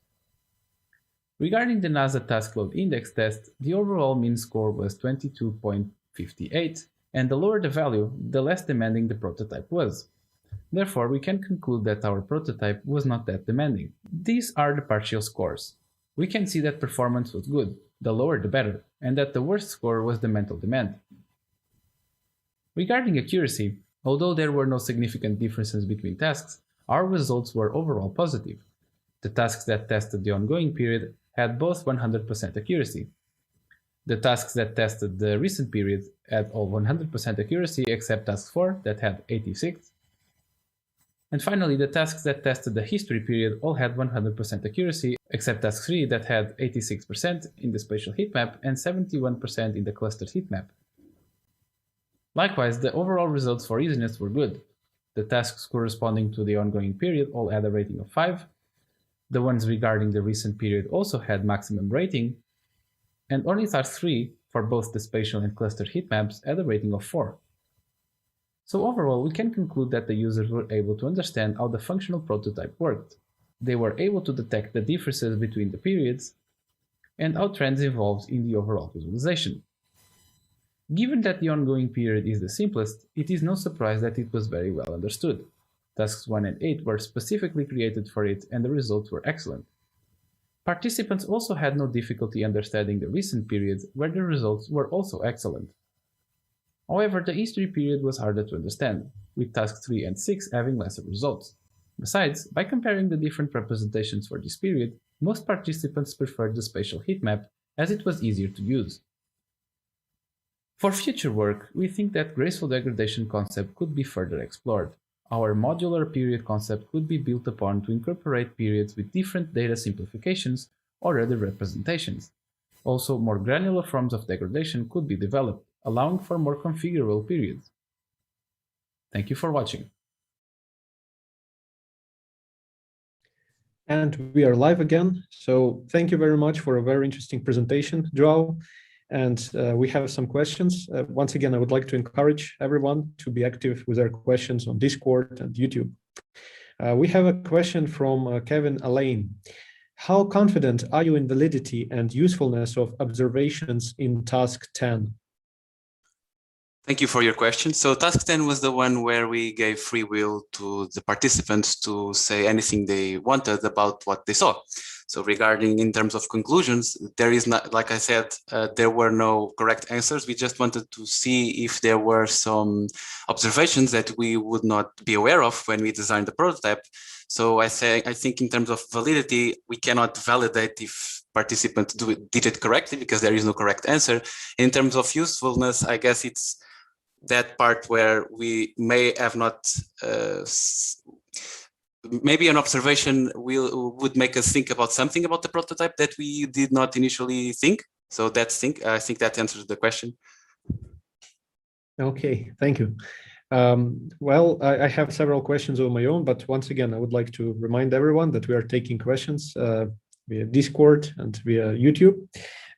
Regarding the NASA task load index test, the overall mean score was 22.58, and the lower the value, the less demanding the prototype was. Therefore, we can conclude that our prototype was not that demanding. These are the partial scores. We can see that performance was good, the lower the better, and that the worst score was the mental demand. Regarding accuracy, although there were no significant differences between tasks, our results were overall positive. The tasks that tested the ongoing period had both 100% accuracy. The tasks that tested the recent period had all 100% accuracy except task 4 that had 86. And finally, the tasks that tested the history period all had 100% accuracy except task 3 that had 86% in the spatial heat map and 71% in the clustered heat map. Likewise, the overall results for easiness were good. The tasks corresponding to the ongoing period all had a rating of 5. The ones regarding the recent period also had maximum rating, and only task 3 for both the spatial and clustered heat maps had a rating of 4. So overall, we can conclude that the users were able to understand how the functional prototype worked. They were able to detect the differences between the periods and how trends evolved in the overall visualization. Given that the ongoing period is the simplest, it is no surprise that it was very well understood. Tasks 1 and 8 were specifically created for it and the results were excellent. Participants also had no difficulty understanding the recent period where the results were also excellent. However, the history period was harder to understand, with tasks 3 and 6 having lesser results. Besides, by comparing the different representations for this period, most participants preferred the spatial heat map as it was easier to use. For future work, we think that graceful degradation concept could be further explored. Our modular period concept could be built upon to incorporate periods with different data simplifications or other representations. Also, more granular forms of degradation could be developed, allowing for more configurable periods. Thank you for watching. And we are live again. So thank you very much for a very interesting presentation, Joao. And we have some questions. Once again, I would like to encourage everyone to be active with their questions on Discord and YouTube. We have a question from Kevin Alain. How confident are you in validity and usefulness of observations in task 10? Thank you for your question. So task 10 was the one where we gave free will to the participants to say anything they wanted about what they saw. So regarding in terms of conclusions, there is not, like I said, there were no correct answers. We just wanted to see if there were some observations that we would not be aware of when we designed the prototype. So I think in terms of validity, we cannot validate if participants did it correctly because there is no correct answer. In terms of usefulness, I guess it's that part where we may have not, maybe an observation would make us think about something about the prototype that we did not initially think. So I think that answers the question. Okay, thank you. Well, I have several questions of my own, but once again, I would like to remind everyone that we are taking questions via Discord and via YouTube.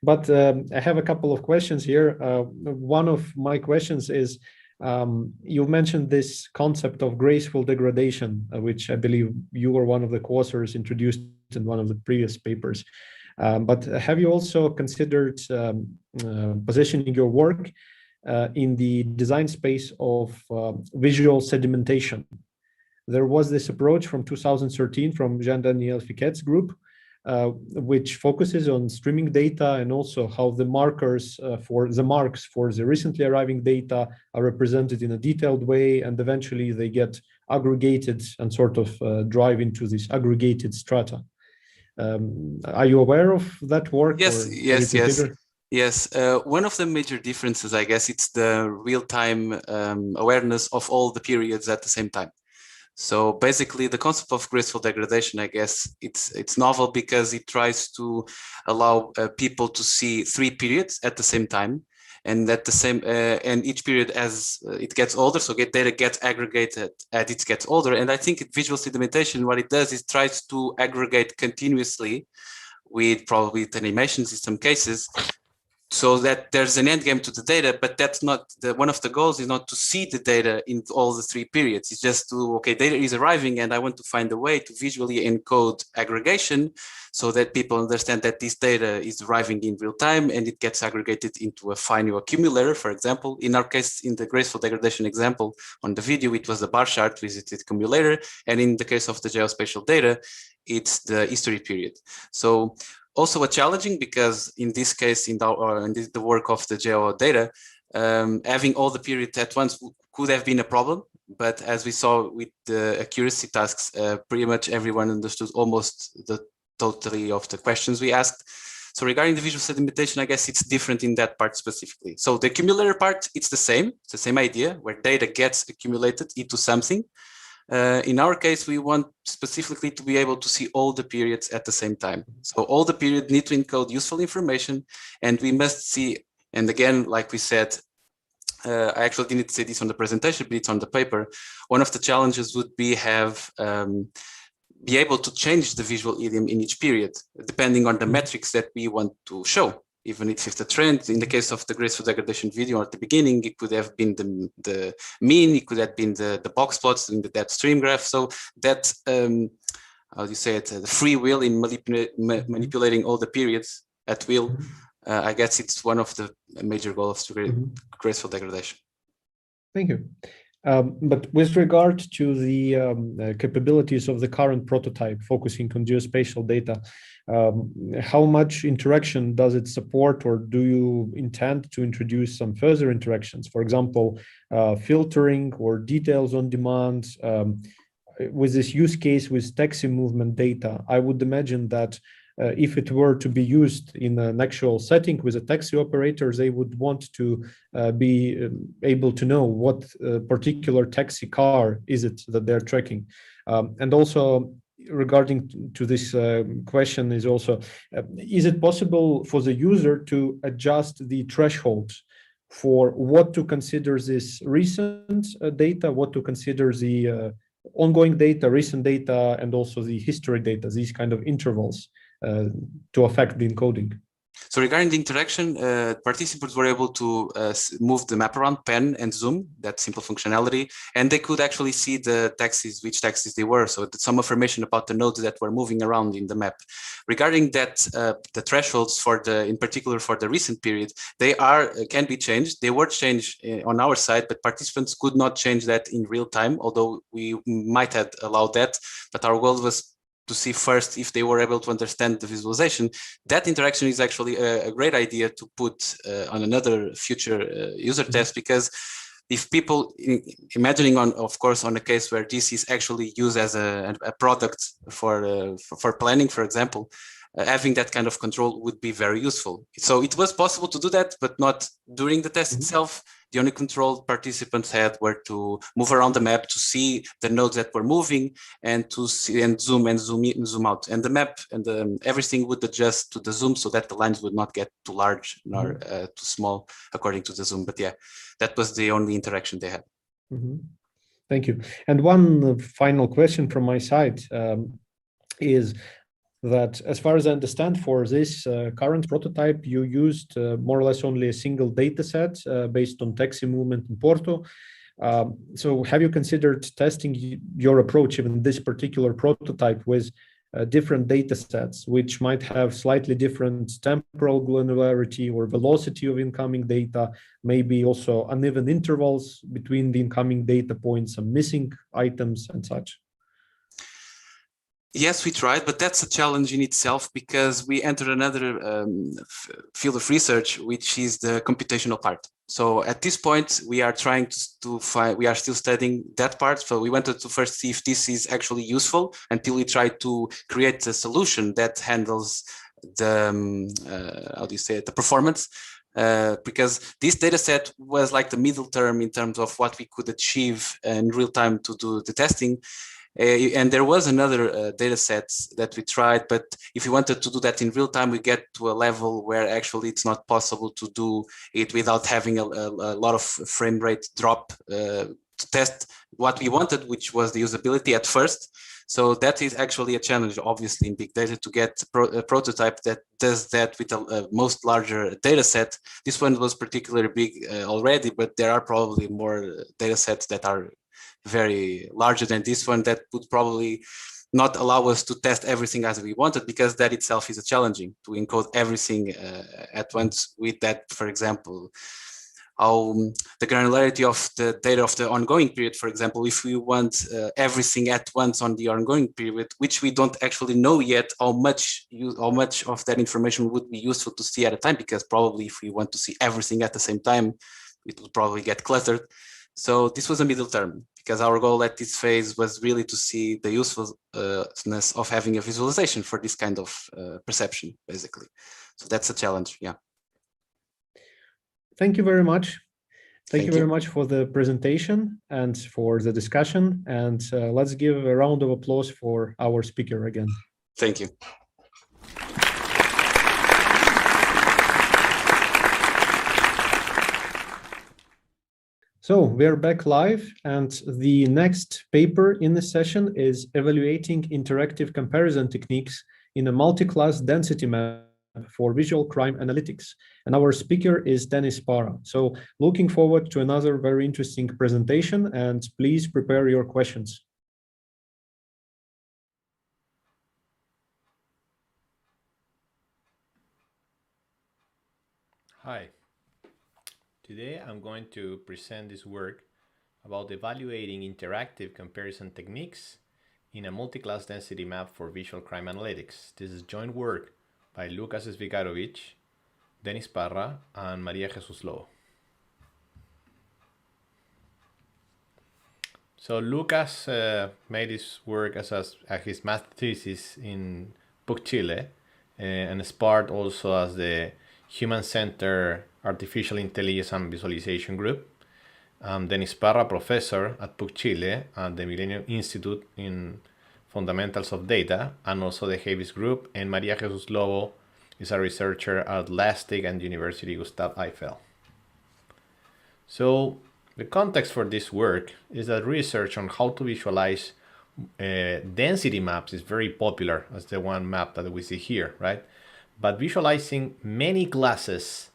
But I have a couple of questions here. One of my questions is, you mentioned this concept of graceful degradation, which I believe you were one of the co-authors introduced in one of the previous papers. But have you also considered positioning your work in the design space of visual sedimentation? There was this approach from 2013 from Jean-Daniel Fiquet's group, which focuses on streaming data and also how the marks for the recently arriving data are represented in a detailed way, and eventually they get aggregated and sort of drive into this aggregated strata. Are you aware of that work? Yes. One of the major differences, I guess, it's the real-time awareness of all the periods at the same time. So basically, the concept of graceful degradation, I guess, it's novel because it tries to allow people to see 3 periods at the same time, and at the same and each period as it gets older, so data gets aggregated as it gets older. And I think visual sedimentation, what it does is tries to aggregate continuously with probably animations in some cases, so that there's an end game to the data, but that's not one of the goals is not to see the data in all the 3 periods. It's just to, okay, data is arriving and I want to find a way to visually encode aggregation so that people understand that this data is arriving in real time and it gets aggregated into a final accumulator. For example, in our case, in the graceful degradation example on the video, it was the bar chart visited accumulator. And in the case of the geospatial data, it's the history period. So also a challenging because in this case, in the work of the geo data, having all the periods at once could have been a problem. But as we saw with the accuracy tasks, pretty much everyone understood almost the totality of the questions we asked. So regarding the visual sedimentation, I guess it's different in that part specifically. So the accumulator part, it's the same idea where data gets accumulated into something. In our case, we want specifically to be able to see all the periods at the same time. So all the periods need to encode useful information, and we must see, and again, like we said, I actually didn't say this on the presentation, but it's on the paper. One of the challenges would be be able to change the visual idiom in each period, depending on the metrics that we want to show. Even if it's the trend, in the case of the graceful degradation video at the beginning, it could have been the mean, it could have been the box plots in that stream graph. So that, how do you say it, the free will in manipulating all the periods at will, I guess it's one of the major goals to graceful degradation. Thank you. But with regard to the capabilities of the current prototype focusing on geospatial data, how much interaction does it support, or do you intend to introduce some further interactions? For example, filtering or details on demand. with this use case with taxi movement data, I would imagine that if it were to be used in an actual setting with a taxi operator, they would want to be able to know what particular taxi car is it that they're tracking. And also regarding to this question is also, is it possible for the user to adjust the threshold for what to consider this recent data, what to consider the ongoing data, recent data, and also the history data, these kind of intervals to affect the encoding? So regarding the interaction, participants were able to move the map around, pan and zoom, that simple functionality, and they could actually see the taxis, which taxis they were. So some information about the nodes that were moving around in the map. Regarding that, the thresholds for in particular for the recent period, they can be changed. They were changed on our side, but participants could not change that in real time, although we might have allowed that. But our goal was to see first if they were able to understand the visualization. That interaction is actually a great idea to put on another future user test, because if people imagining of course, on a case where this is actually used as a product for planning, for example, having that kind of control would be very useful. So it was possible to do that, but not during the test itself. The only control participants had were to move around the map to see the nodes that were moving and to see and zoom in and zoom out. And the map and everything would adjust to the zoom so that the lines would not get too large nor too small according to the zoom. But yeah, that was the only interaction they had. Thank you. And one final question from my side is that, as far as I understand, for this current prototype, you used more or less only a single data set based on taxi movement in Porto. So have you considered testing your approach, even this particular prototype, with different data sets, which might have slightly different temporal granularity or velocity of incoming data, maybe also uneven intervals between the incoming data points, some missing items and such? Yes, we tried, but that's a challenge in itself, because we entered another field of research, which is the computational part. So at this point, we are trying to find, we are still studying that part. So we wanted to first see if this is actually useful until we try to create a solution that handles the, how do you say it, the performance. Because this data set was like the middle term in terms of what we could achieve in real time to do the testing. And there was another data set that we tried, but if we wanted to do that in real time, we get to a level where actually it's not possible to do it without having a lot of frame rate drop to test what we wanted, which was the usability at first. So that is actually a challenge, obviously, in big data to get a prototype that does that with a most larger data set. This one was particularly big already, but there are probably more data sets that are very larger than this one that would probably not allow us to test everything as we wanted, because that itself is a challenging to encode everything at once with that, for example, how the granularity of the data of the ongoing period, for example, if we want everything at once on the ongoing period, which we don't actually know yet how much of that information would be useful to see at a time, because probably if we want to see everything at the same time, it would probably get cluttered. So this was a middle term, because our goal at this phase was really to see the usefulness of having a visualization for this kind of perception, basically. So that's a challenge, yeah. Thank you very much. Thank you very much for the presentation and for the discussion. And let's give a round of applause for our speaker again. Thank you. So we're back live, and the next paper in the session is evaluating interactive comparison techniques in a multi-class density map for visual crime analytics. And our speaker is Dennis Parra. So looking forward to another very interesting presentation, and please prepare your questions. Hi. Today I'm going to present this work about evaluating interactive comparison techniques in a multi-class density map for visual crime analytics. This is joint work by Lucas Zvigarovich, Dennis Parra, and Maria Jesus Lobo. So Lucas made his work as his master thesis in PUC Chile, and SPART also as the Human-Centered Artificial Intelligence and Visualization Group. Denis Parra, professor at PUC Chile at the Millennium Institute in Fundamentals of Data, and also the Havis Group, and Maria Jesus Lobo is a researcher at LASTIC and University Gustav Eiffel. So the context for this work is that research on how to visualize density maps is very popular, as the one map that we see here, right? But visualizing many classes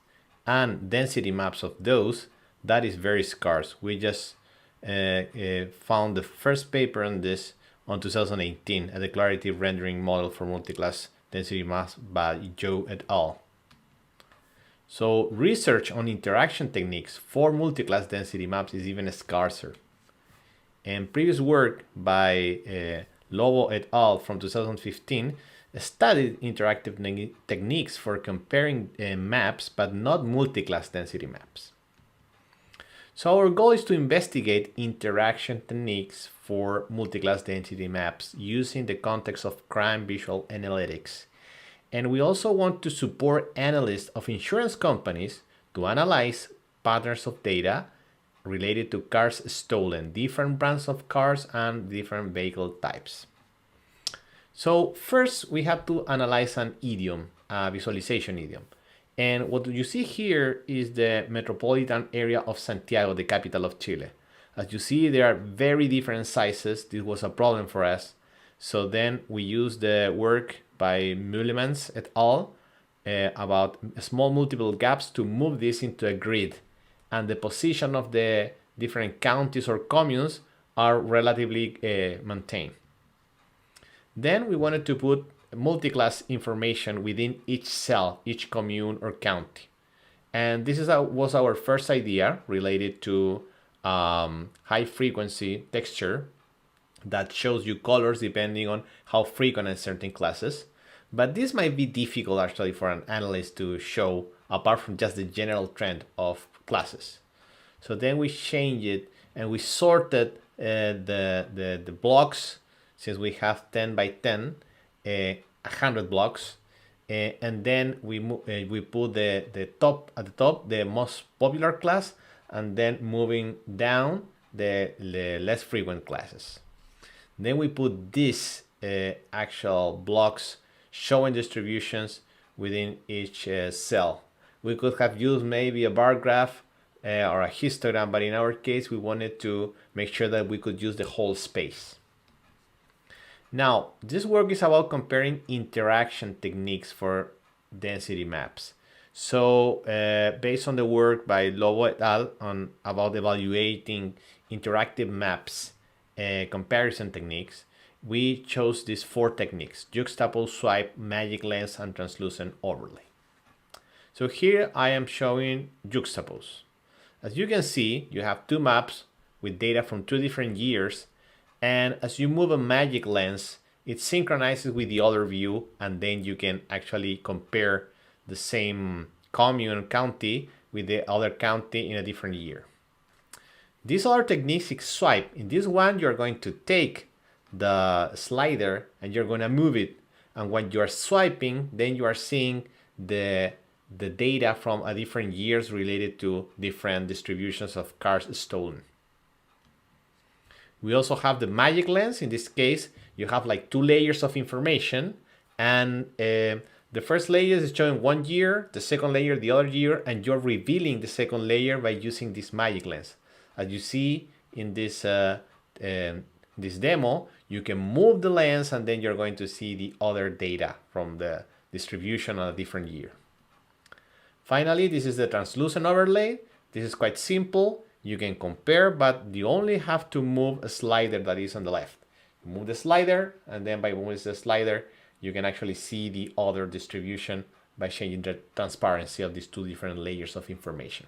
and density maps of those, that is very scarce. We just found the first paper on this on 2018, a declarative rendering model for multiclass density maps by Zhou et al. So research on interaction techniques for multiclass density maps is even scarcer. And previous work by Lobo et al. From 2015 studied interactive techniques for comparing maps, but not multiclass density maps. So our goal is to investigate interaction techniques for multiclass density maps using the context of crime visual analytics. And we also want to support analysts of insurance companies to analyze patterns of data related to cars stolen, different brands of cars and different vehicle types. So first we have to analyze an idiom, a visualization idiom. And what you see here is the metropolitan area of Santiago, the capital of Chile. As you see, there are very different sizes. This was a problem for us. So then we use the work by Mullemans et al. About small multiple gaps to move this into a grid. And the position of the different counties or communes are relatively maintained. Then we wanted to put multiclass information within each cell, each commune or county. And this was our first idea related to high frequency texture that shows you colors depending on how frequent in certain classes. But this might be difficult actually for an analyst to show apart from just the general trend of classes. So then we changed it and we sorted the blocks, since we have 10 by 10, 100 blocks, and then we put the top at the top the most popular class, and then moving down the less frequent classes. Then we put these actual blocks showing distributions within each cell. We could have used maybe a bar graph or a histogram, but in our case we wanted to make sure that we could use the whole space. Now, this work is about comparing interaction techniques for density maps. So, based on the work by Lobo et al. About evaluating interactive maps comparison techniques, we chose these 4 techniques: juxtapose, swipe, magic lens, and translucent overlay. So here I am showing juxtapose. As you can see, you have 2 maps with data from 2 different years. And as you move a magic lens, it synchronizes with the other view, and then you can actually compare the same commune county with the other county in a different year. These other techniques is swipe. In this one, you're going to take the slider and you're going to move it. And when you are swiping, then you are seeing the data from a different years related to different distributions of cars stolen. We also have the magic lens. In this case, you have like 2 layers of information, and the first layer is showing 1 year, the second layer the other year, and you're revealing the second layer by using this magic lens. As you see in this this demo, you can move the lens and then you're going to see the other data from the distribution on a different year. Finally, this is the translucent overlay. This is quite simple. You can compare, but you only have to move a slider that is on the left. You move the slider, and then by moving the slider, you can actually see the other distribution by changing the transparency of these 2 different layers of information.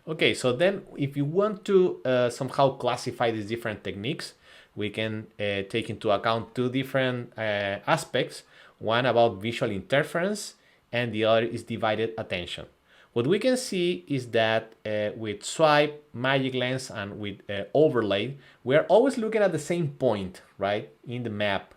Okay, so then if you want to somehow classify these different techniques, we can take into account 2 different aspects. One about visual interference, and the other is divided attention. What we can see is that with swipe, magic lens, and with overlay, we are always looking at the same point, right, in the map.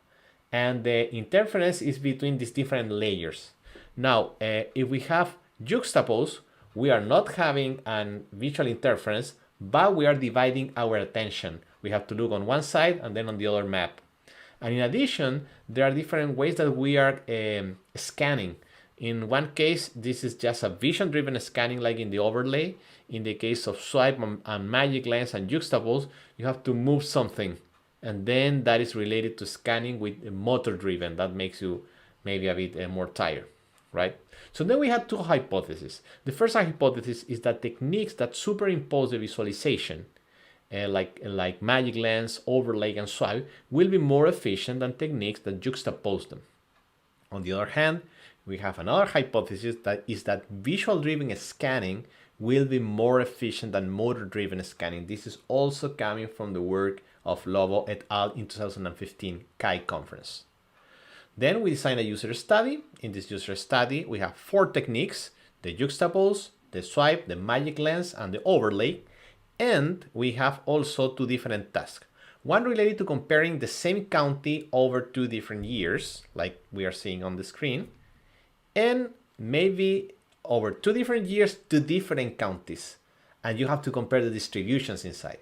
And the interference is between these different layers. Now, if we have juxtapose, we are not having an visual interference, but we are dividing our attention. We have to look on one side and then on the other map. And in addition, there are different ways that we are scanning. In one case, this is just a vision-driven scanning like in the overlay. In the case of swipe and magic lens and juxtapose, you have to move something. And then that is related to scanning with motor-driven. That makes you maybe a bit more tired, right? So then we had two hypotheses. The first hypothesis is that techniques that superimpose the visualization, like magic lens, overlay, and swipe, will be more efficient than techniques that juxtapose them. On the other hand, we have another hypothesis that is that visual-driven scanning will be more efficient than motor-driven scanning. This is also coming from the work of Lobo et al. In 2015 CHI conference. Then we designed a user study. In this user study, we have 4 techniques: the juxtapose, the swipe, the magic lens, and the overlay. And we have also 2 different tasks. One related to comparing the same county over 2 different years, like we are seeing on the screen, and maybe over 2 different years to different counties. And you have to compare the distributions inside,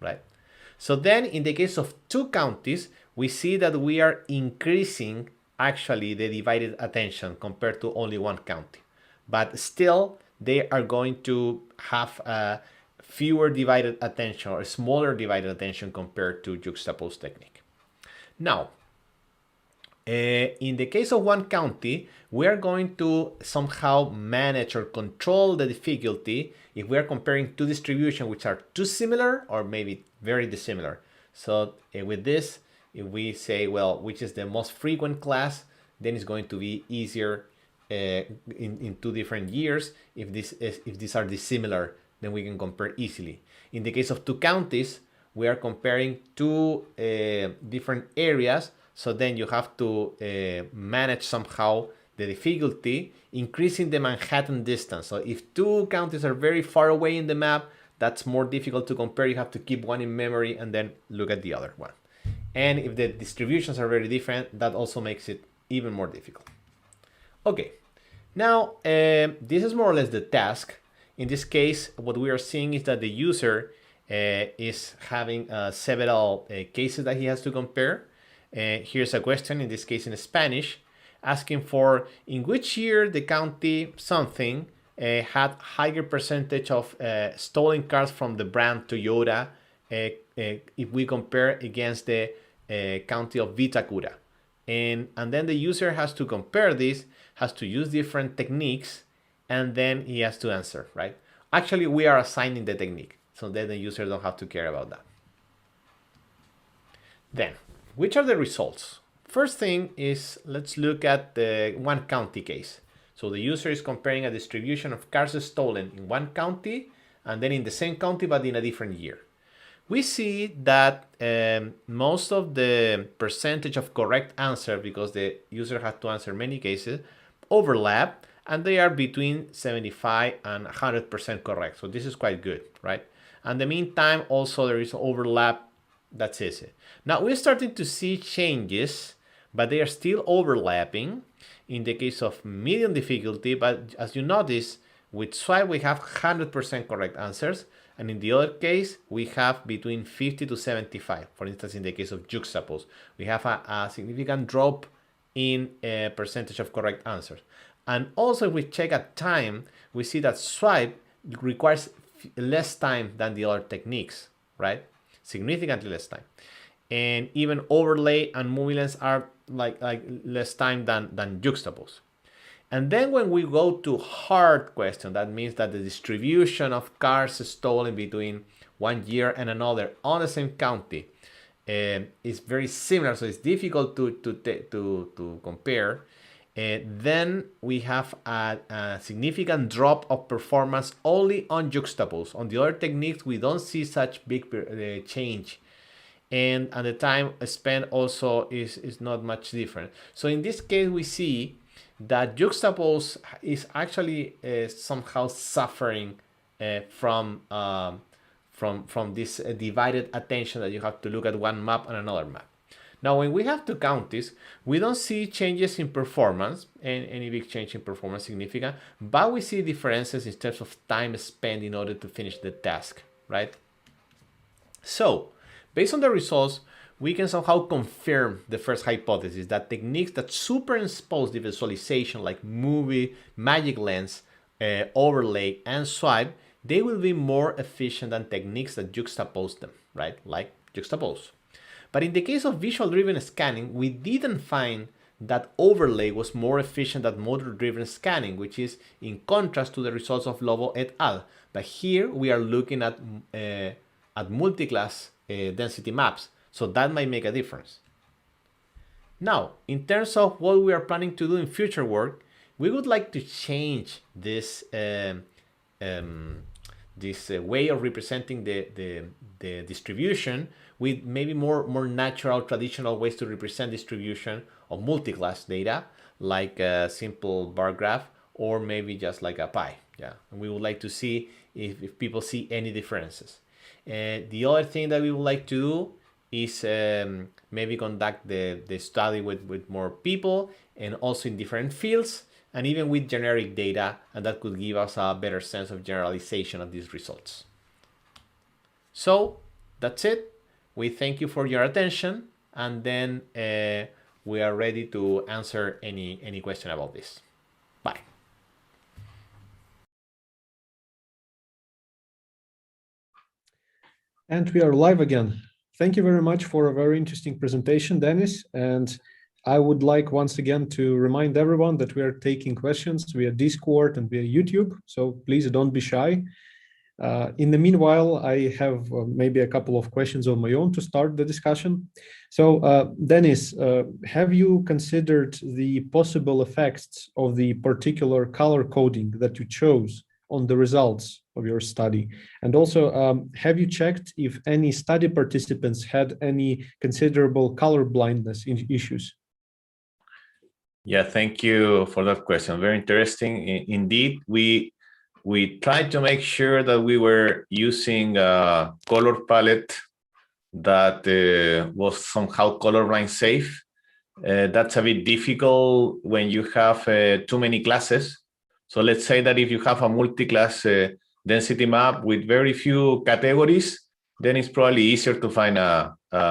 right? So then in the case of 2 counties, we see that we are increasing actually the divided attention compared to only 1 county. But still, they are going to have fewer divided attention or smaller divided attention compared to juxtapose technique. Now, in the case of 1 county, we are going to somehow manage or control the difficulty if we are comparing 2 distributions which are too similar or maybe very dissimilar. So with this, if we say, well, which is the most frequent class, then it's going to be easier in 2 different years. If these are dissimilar, then we can compare easily. In the case of 2 counties, we are comparing 2 different areas. So then you have to manage somehow the difficulty, increasing the Manhattan distance. So if 2 counties are very far away in the map, that's more difficult to compare. You have to keep one in memory and then look at the other one. And if the distributions are very different, that also makes it even more difficult. Okay, now this is more or less the task. In this case, what we are seeing is that the user is having several cases that he has to compare. Here's a question, in this case in Spanish, asking for in which year the county something had higher percentage of stolen cars from the brand Toyota if we compare against the county of Vitacura. And then the user has to compare this, has to use different techniques, and then he has to answer, right? Actually, we are assigning the technique, so then the user don't have to care about that. Then, which are the results? First thing is, let's look at the 1 county case. So the user is comparing a distribution of cars stolen in 1 county and then in the same county but in a different year. We see that most of the percentage of correct answer, because the user had to answer many cases, overlap, and they are between 75 and 100% correct. So this is quite good, right? And the meantime, also there is overlap. That's easy. Now we're starting to see changes, but they are still overlapping in the case of medium difficulty. But as you notice, with swipe we have 100% correct answers, and in the other case we have between 50 to 75. For instance, in the case of juxtapose, we have a significant drop in percentage of correct answers. And also if we check at time, we see that swipe requires less time than the other techniques, right? Significantly less time. And even overlay and movie lens are like less time than juxtapose. And then when we go to hard question, that means that the distribution of cars stolen between 1 year and another on the same county is very similar, so it's difficult to compare. Then we have a significant drop of performance only on juxtapose. On the other techniques, we don't see such big change. And the time spent also is not much different. So in this case, we see that juxtapose is actually somehow suffering from this divided attention that you have to look at one map and another map. Now, when we have two counties, we don't see changes in performance, and any big change in performance significant, but we see differences in terms of time spent in order to finish the task, right? So, based on the results, we can somehow confirm the first hypothesis that techniques that superimpose the visualization, like movie, magic lens, overlay, and swipe, they will be more efficient than techniques that juxtapose them, right? Like juxtapose. But in the case of visual-driven scanning, we didn't find that overlay was more efficient than motor-driven scanning, which is in contrast to the results of Lobo et al. But here we are looking at multiclass density maps, so that might make a difference. Now, in terms of what we are planning to do in future work, we would like to change this way of representing the distribution with maybe more natural, traditional ways to represent distribution of multiclass data, like a simple bar graph, or maybe just like a pie. Yeah, and we would like to see if people see any differences. The other thing that we would like to do is maybe conduct the study with more people, and also in different fields, and even with generic data, and that could give us a better sense of generalization of these results. So that's it. We thank you for your attention, and then we are ready to answer any question about this. Bye. And we are live again. Thank you very much for a very interesting presentation, Dennis. And I would like once again to remind everyone that we are taking questions via Discord and via YouTube. So please don't be shy. In the meanwhile, I have maybe a couple of questions of my own to start the discussion. So Dennis, have you considered the possible effects of the particular color coding that you chose on the results of your study? And also, have you checked if any study participants had any considerable color blindness issues? Yeah, thank you for that question. Very interesting. Indeed, we tried to make sure that we were using a color palette that was somehow colorblind safe. That's a bit difficult when you have too many classes. So let's say that if you have a multi-class density map with very few categories, then it's probably easier to find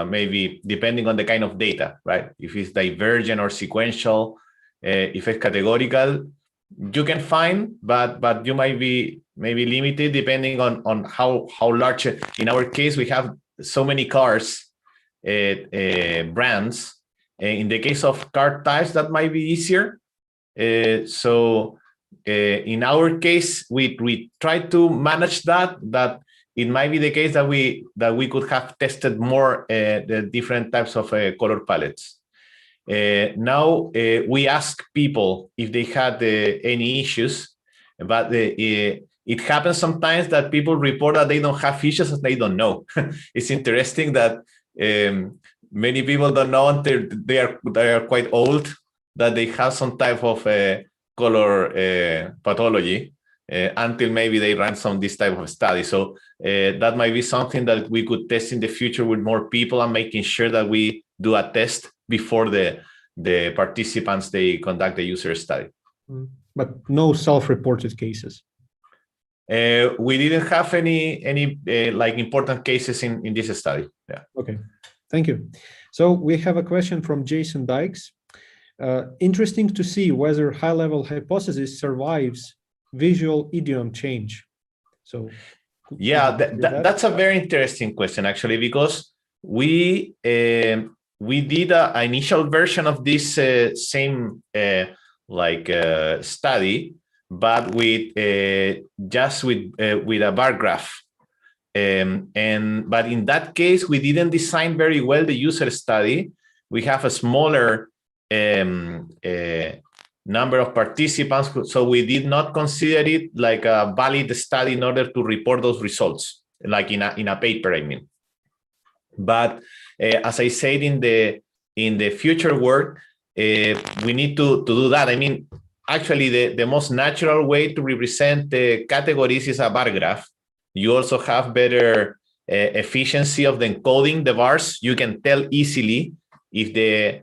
maybe depending on the kind of data, right? If it's divergent or sequential, if it's categorical, you can find, but you might be maybe limited depending on how large. In our case, we have so many cars, brands. In the case of car types, that might be easier. So in our case, we try to manage that it might be the case that we could have tested more the different types of color palettes. Now we ask people if they had any issues, but it happens sometimes that people report that they don't have issues and they don't know. It's interesting that many people don't know until they are quite old that they have some type of color pathology until maybe they run this type of study. So that might be something that we could test in the future with more people and making sure that we do a test before the participants they conduct the user study. But no self-reported cases. We didn't have any like important cases in this study. Yeah. Okay, thank you. So we have a question from Jason Dykes. Interesting to see whether high-level hypothesis survives visual idiom change. So yeah, that's a very interesting question actually, because we did an initial version of this same study, but with just with a bar graph. But in that case, we didn't design very well the user study. We have a smaller number of participants, so we did not consider it like a valid study in order to report those results, like in a paper, I mean. But as I said in the future work, we need to do that. I mean, actually the most natural way to represent the categories is a bar graph. You also have better efficiency of the encoding the bars. You can tell easily if the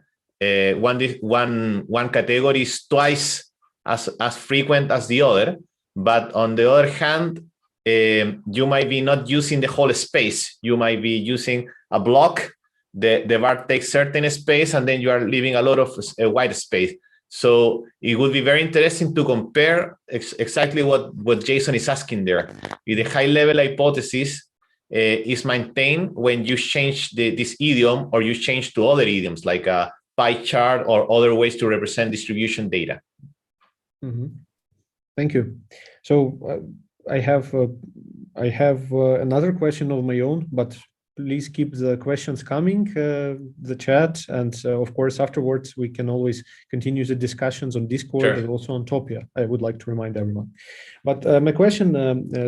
one category is twice as frequent as the other. But on the other hand, you might be not using the whole space. You might be using a block. The bar takes certain space, and then you are leaving a lot of white space. So it would be very interesting to compare exactly what Jason is asking there. If the high-level hypothesis is maintained when you change this idiom, or you change to other idioms like a pie chart or other ways to represent distribution data. Mm-hmm. Thank you. So I have another question of my own, but please keep the questions coming, the chat, and of course afterwards we can always continue the discussions on Discord. Sure. And also on Topia. I would like to remind everyone. But my question,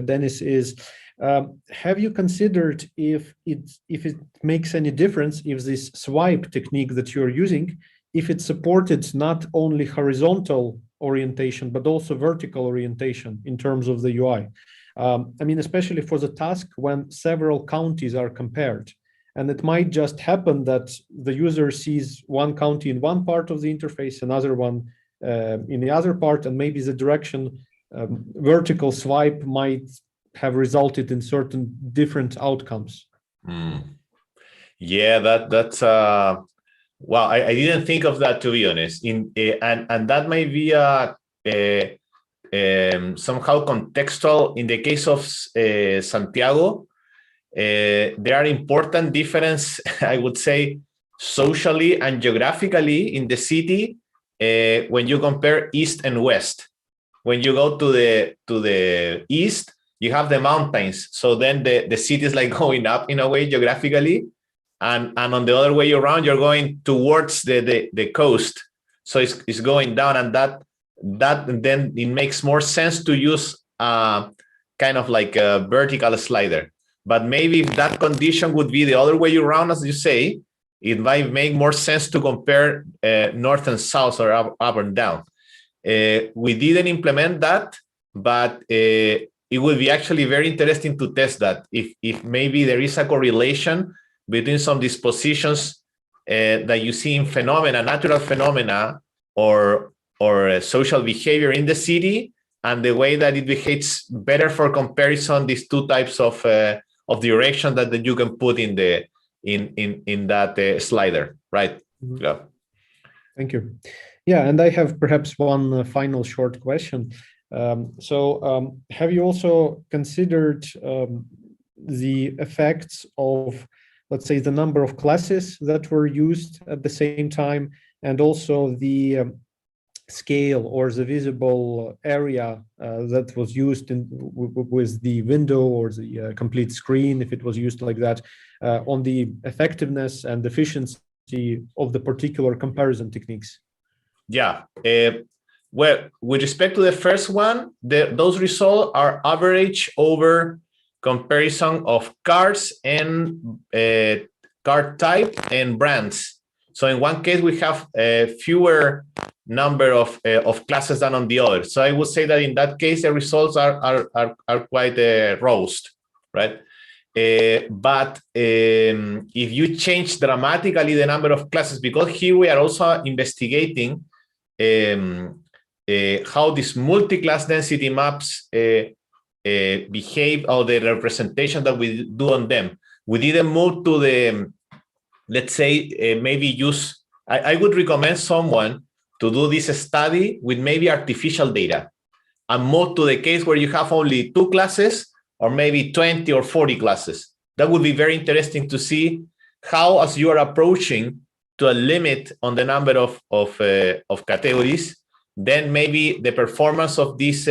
Dennis, is have you considered if it makes any difference if this swipe technique that you're using, if it supported not only horizontal orientation but also vertical orientation in terms of the UI? I mean, especially for the task when several counties are compared, and it might just happen that the user sees one county in one part of the interface, another one in the other part, and maybe the direction vertical swipe might have resulted in certain different outcomes. Yeah, that's well, I didn't think of that, to be honest. And that might be somehow contextual. In the case of Santiago, there are important differences, I would say, socially and geographically in the city when you compare east and west. When you go to the east, you have the mountains, so then the city is like going up in a way geographically, and on the other way around, you're going towards the coast, so it's going down, and that then it makes more sense to use kind of like a vertical slider. But maybe if that condition would be the other way around, as you say, it might make more sense to compare north and south, or up and down. We didn't implement that, but it would be actually very interesting to test that. If maybe there is a correlation between some dispositions that you see in phenomena, natural phenomena, or social behavior in the city, and the way that it behaves better for comparison, these two types of direction that you can put in that slider, right? Mm-hmm. Yeah. Thank you. Yeah, and I have perhaps one final short question. Have you also considered the effects of, let's say, the number of classes that were used at the same time, and also the scale or the visible area that was used with the window or the complete screen, if it was used like that, on the effectiveness and efficiency of the particular comparison techniques? Yeah. Well, with respect to the first one, those results are average over comparison of cards and card type and brands. So in one case, we have fewer number of classes than on the other. So I would say that in that case, the results are quite robust, right? But if you change dramatically the number of classes, because here we are also investigating how these multi-class density maps behave, or the representation that we do on them. We didn't move to the, let's say, maybe use, I would recommend someone to do this study with maybe artificial data, and move to the case where you have only 2 classes, or maybe 20 or 40 classes. That would be very interesting to see how, as you are approaching to a limit on the number of categories, then maybe the performance of these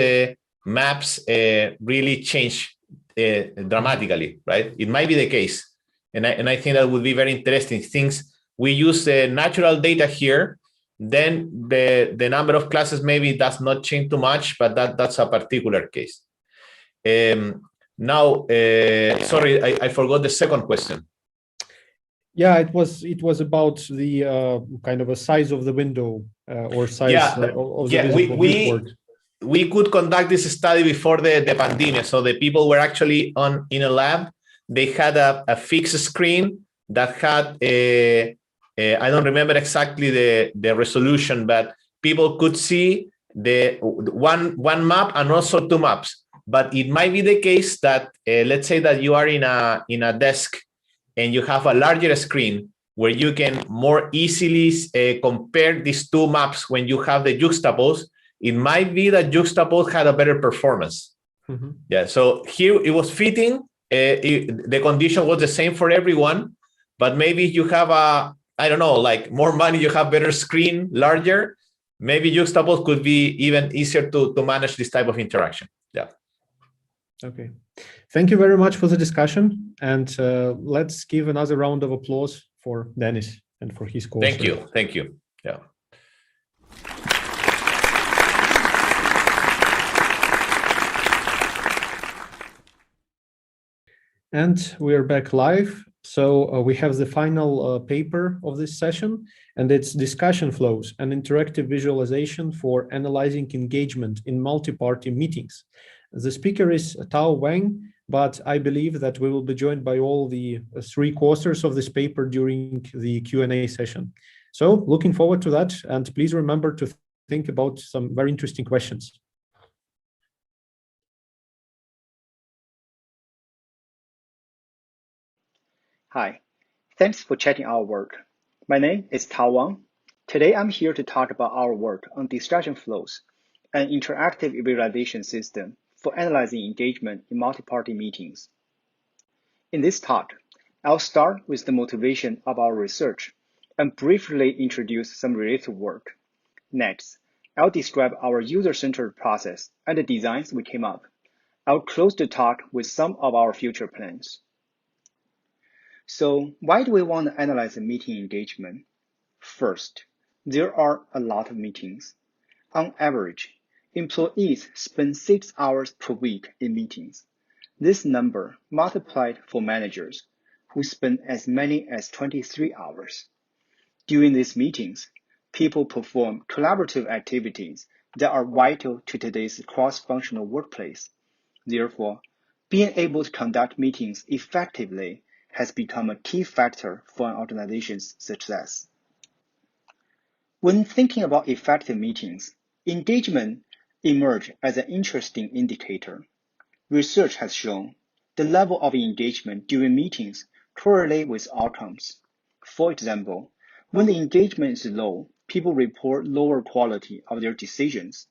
maps really change dramatically, right? It might be the case. And I think that would be very interesting. Things we use natural data here, then the number of classes maybe does not change too much, but that's a particular case. Now, sorry, I forgot the second question. Yeah, it was about the kind of a size of the window or size of the visible viewport. We could conduct this study before the pandemic. So the people were actually in a lab. They had a fixed screen that had I don't remember exactly the resolution, but people could see the one map and also two maps. But it might be the case that let's say that you are in a desk and you have a larger screen where you can more easily compare these two maps when you have the juxtapose. It might be that juxtapose had a better performance. Mm-hmm. Yeah, so here it was fitting. The condition was the same for everyone, but maybe you have I don't know, like more money, you have better screen, larger. Maybe juxtapose could be even easier to manage this type of interaction. Yeah. Okay. Thank you very much for the discussion. And let's give another round of applause for Dennis and for his course. Thank you. Thank you. Yeah. And we are back live. So we have the final paper of this session, and it's discussion flows and interactive visualization for analyzing engagement in multi-party meetings. The speaker is Tao Wang, but I believe that we will be joined by all the three co-authors of this paper during the Q&A session. So looking forward to that, and please remember to think about some very interesting questions. Hi, thanks for checking our work. My name is Tao Wang. Today I'm here to talk about our work on discussion flows, an interactive visualization system for analyzing engagement in multi-party meetings. In this talk, I'll start with the motivation of our research and briefly introduce some related work. Next, I'll describe our user-centered process and the designs we came up. I'll close the talk with some of our future plans. So why do we want to analyze meeting engagement? First, there are a lot of meetings. On average, employees spend 6 hours per week in meetings. This number multiplied for managers, who spend as many as 23 hours. During these meetings, people perform collaborative activities that are vital to today's cross-functional workplace. Therefore, being able to conduct meetings effectively has become a key factor for an organization's success. When thinking about effective meetings, engagement emerged as an interesting indicator. Research has shown the level of engagement during meetings correlate with outcomes. For example, when the engagement is low, people report lower quality of their decisions.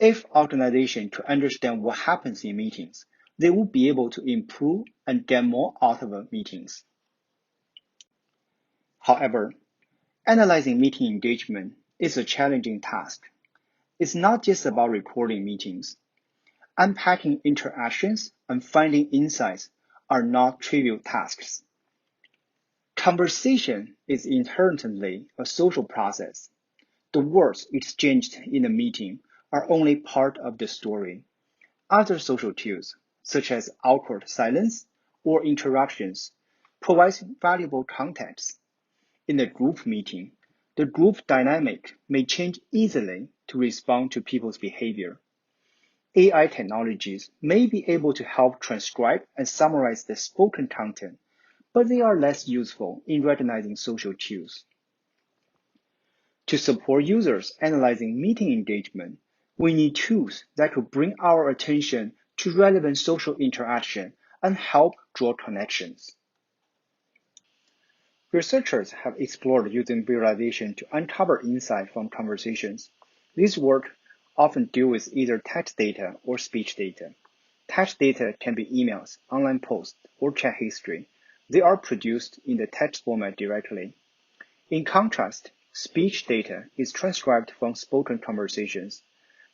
If organizations could understand what happens in meetings, they would be able to improve and get more out of meetings. However, analyzing meeting engagement is a challenging task. It's not just about recording meetings. Unpacking interactions and finding insights are not trivial tasks. Conversation is inherently a social process. The words exchanged in a meeting are only part of the story. Other social cues, such as awkward silence or interruptions, provide valuable context. In a group meeting, the group dynamic may change easily to respond to people's behavior. AI technologies may be able to help transcribe and summarize the spoken content, but they are less useful in recognizing social cues. To support users analyzing meeting engagement, we need tools that could bring our attention to relevant social interaction and help draw connections. Researchers have explored using visualization to uncover insight from conversations. This work often deals with either text data or speech data. Text data can be emails, online posts, or chat history. They are produced in the text format directly. In contrast, speech data is transcribed from spoken conversations.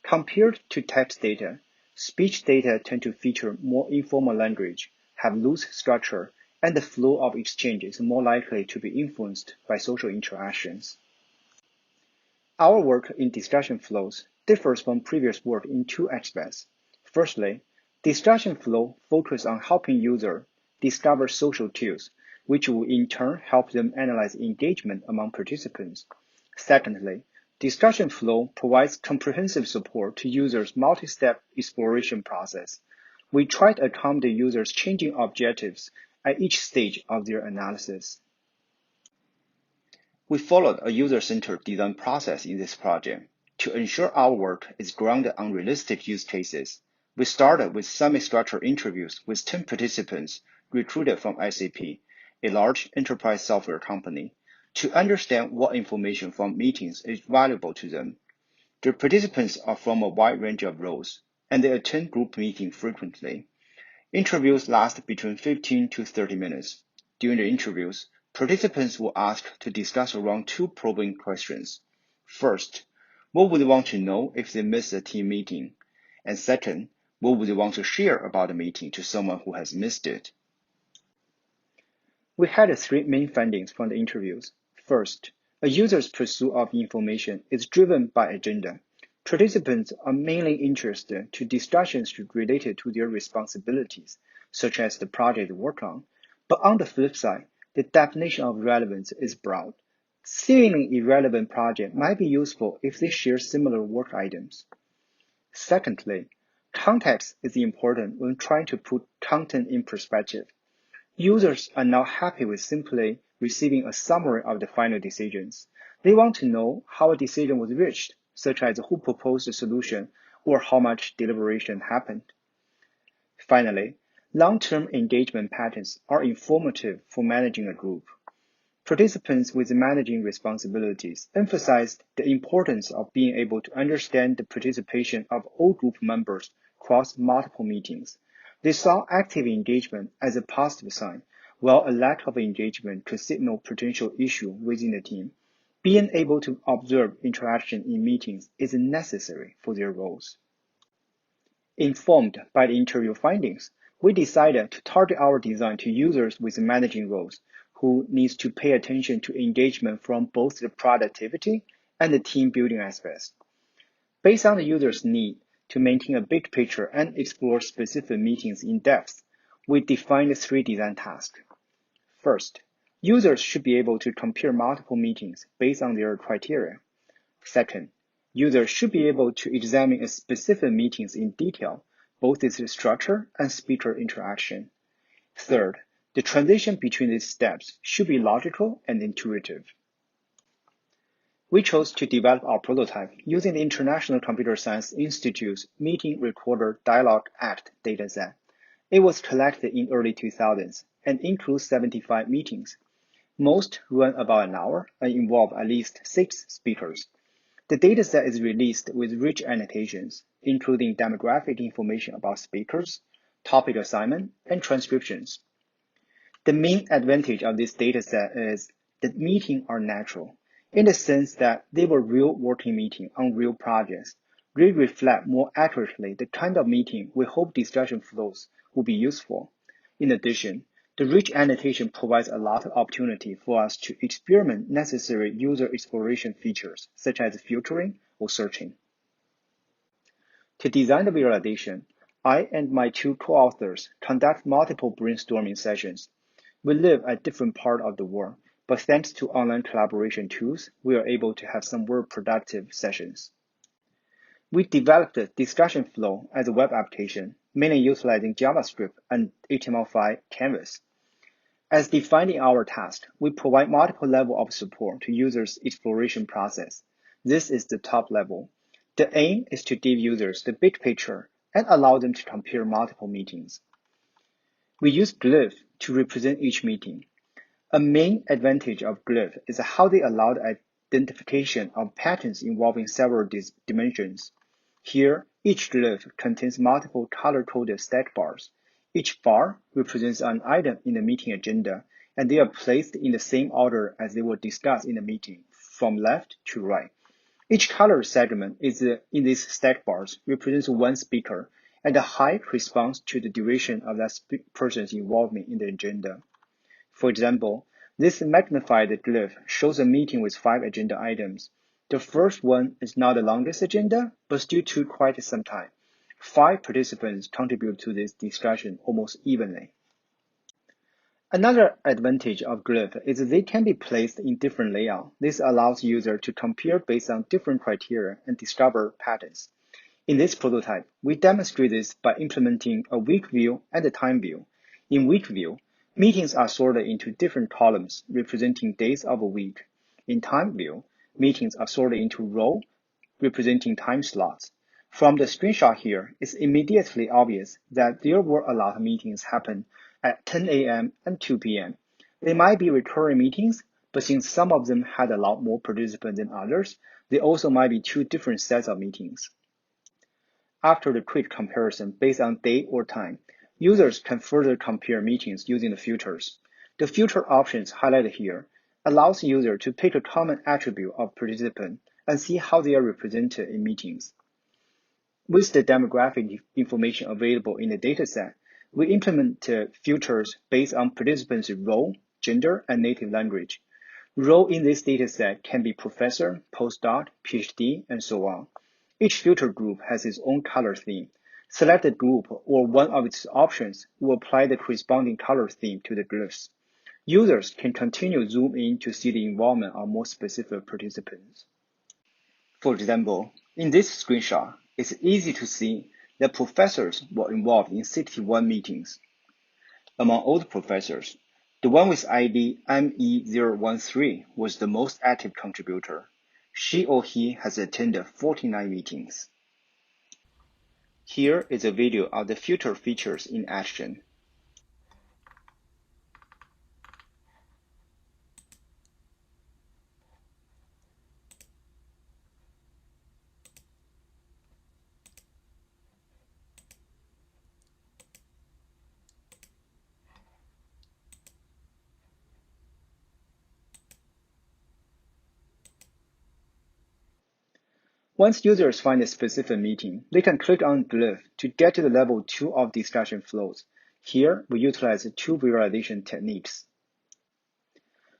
Compared to text data, speech data tend to feature more informal language, have loose structure, and the flow of exchange is more likely to be influenced by social interactions. Our work in discussion flows differs from previous work in two aspects. Firstly, discussion flow focuses on helping users discover social cues which will in turn help them analyze engagement among participants. Secondly, discussion flow provides comprehensive support to users' multi-step exploration process. We try to accommodate users' changing objectives at each stage of their analysis. We followed a user-centered design process in this project. To ensure our work is grounded on realistic use cases, we started with semi-structured interviews with 10 participants recruited from SAP, a large enterprise software company, to understand what information from meetings is valuable to them. The participants are from a wide range of roles, and they attend group meetings frequently. Interviews last between 15 to 30 minutes. During the interviews, participants were asked to discuss around 2 probing questions. First, what would they want to know if they missed a team meeting? And second, what would they want to share about the meeting to someone who has missed it? We had 3 main findings from the interviews. First, a user's pursuit of information is driven by agenda. Participants are mainly interested to discussions related to their responsibilities, such as the project they work on. But on the flip side, the definition of relevance is broad. Seemingly irrelevant project might be useful if they share similar work items. Secondly, context is important when trying to put content in perspective. Users are not happy with simply receiving a summary of the final decisions. They want to know how a decision was reached, such as who proposed the solution or how much deliberation happened. Finally, long-term engagement patterns are informative for managing a group. Participants with managing responsibilities emphasized the importance of being able to understand the participation of all group members across multiple meetings. They saw active engagement as a positive sign, while a lack of engagement could signal potential issue within the team. Being able to observe interaction in meetings is necessary for their roles. Informed by the interview findings, we decided to target our design to users with managing roles who needs to pay attention to engagement from both the productivity and the team building aspects. Based on the user's need to maintain a big picture and explore specific meetings in depth, we defined 3 design tasks. First, users should be able to compare multiple meetings based on their criteria. Second, users should be able to examine a specific meetings in detail, both its structure and speaker interaction. Third, the transition between these steps should be logical and intuitive. We chose to develop our prototype using the International Computer Science Institute's Meeting Recorder Dialogue Act dataset. It was collected in early 2000s and includes 75 meetings. Most run about an hour and involve at least 6 speakers. The dataset is released with rich annotations, including demographic information about speakers, topic assignment, and transcriptions. The main advantage of this dataset is that meetings are natural, in the sense that they were real working meetings on real projects. They reflect more accurately the kind of meeting we hope discussion flows will be useful. In addition, the rich annotation provides a lot of opportunity for us to experiment necessary user exploration features, such as filtering or searching. To design the visualization, I and my 2 co-authors conduct multiple brainstorming sessions. We live at different parts of the world, but thanks to online collaboration tools, we are able to have some very productive sessions. We developed the discussion flow as a web application, mainly utilizing JavaScript and HTML5 canvas. As defined in our task, we provide multiple levels of support to users' exploration process. This is the top level. The aim is to give users the big picture and allow them to compare multiple meetings. We use glyph to represent each meeting. A main advantage of glyph is how they allow the identification of patterns involving several dimensions. Here, each glyph contains multiple color-coded stack bars. Each bar represents an item in the meeting agenda, and they are placed in the same order as they were discussed in the meeting, from left to right. Each color segment in these stack bars represents 1 speaker, and the height corresponds to the duration of that person's involvement in the agenda. For example, this magnified glyph shows a meeting with 5 agenda items. The first one is not the longest agenda, but still took quite some time. 5 participants contribute to this discussion almost evenly. Another advantage of glyph is they can be placed in different layouts. This allows users to compare based on different criteria and discover patterns. In this prototype, we demonstrate this by implementing a week view and a time view. In week view, meetings are sorted into different columns representing days of a week. In time view, meetings are sorted into rows representing time slots. From the screenshot here, it's immediately obvious that there were a lot of meetings happen at 10 a.m. and 2 p.m. They might be recurring meetings, but since some of them had a lot more participants than others, they also might be two different sets of meetings. After the quick comparison based on day or time, users can further compare meetings using the filters. The filter options highlighted here allows users to pick a common attribute of participant and see how they are represented in meetings. With the demographic information available in the dataset, we implement filters based on participants' role, gender, and native language. Role in this dataset can be professor, postdoc, PhD, and so on. Each filter group has its own color theme. Select the group or one of its options will apply the corresponding color theme to the glyphs. Users can continue zoom in to see the involvement of more specific participants. For example, in this screenshot, it's easy to see that professors were involved in 61 meetings. Among all the professors, the one with ID ME013 was the most active contributor. She or he has attended 49 meetings. Here is a video of the filter features in action. Once users find a specific meeting, they can click on glyph to get to the level 2 of discussion flows. Here, we utilize two visualization techniques.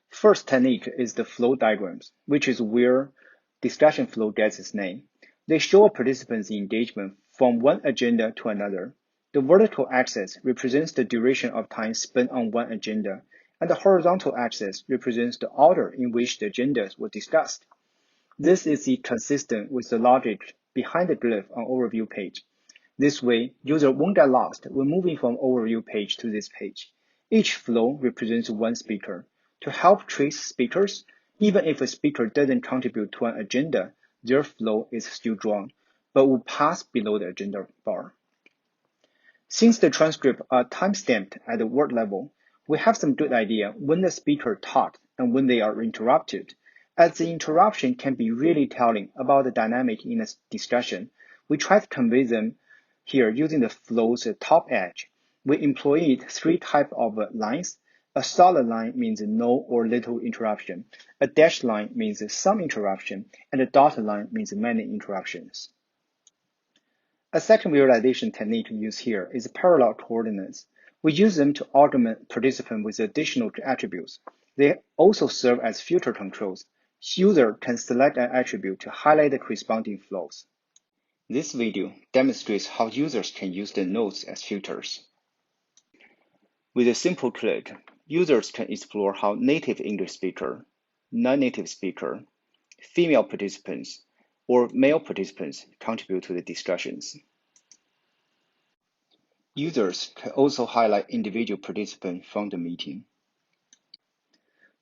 First technique is the flow diagrams, which is where discussion flow gets its name. They show a participant's engagement from one agenda to another. The vertical axis represents the duration of time spent on one agenda, and the horizontal axis represents the order in which the agendas were discussed. This is consistent with the logic behind the glyph on overview page. This way, users won't get lost when moving from overview page to this page. Each flow represents one speaker. To help trace speakers, even if a speaker doesn't contribute to an agenda, their flow is still drawn, but will pass below the agenda bar. Since the transcripts are timestamped at the word level, we have some good idea when the speaker talked and when they are interrupted. As the interruption can be really telling about the dynamic in a discussion, we try to convey them here using the flow's top edge. We employed three types of lines. A solid line means no or little interruption. A dashed line means some interruption, and a dotted line means many interruptions. A second visualization technique used here is parallel coordinates. We use them to augment participants with additional attributes. They also serve as filter controls. User can select an attribute to highlight the corresponding flows. This video demonstrates how users can use the nodes as filters. With a simple click, users can explore how native English speaker, non-native speaker, female participants, or male participants contribute to the discussions. Users can also highlight individual participants from the meeting.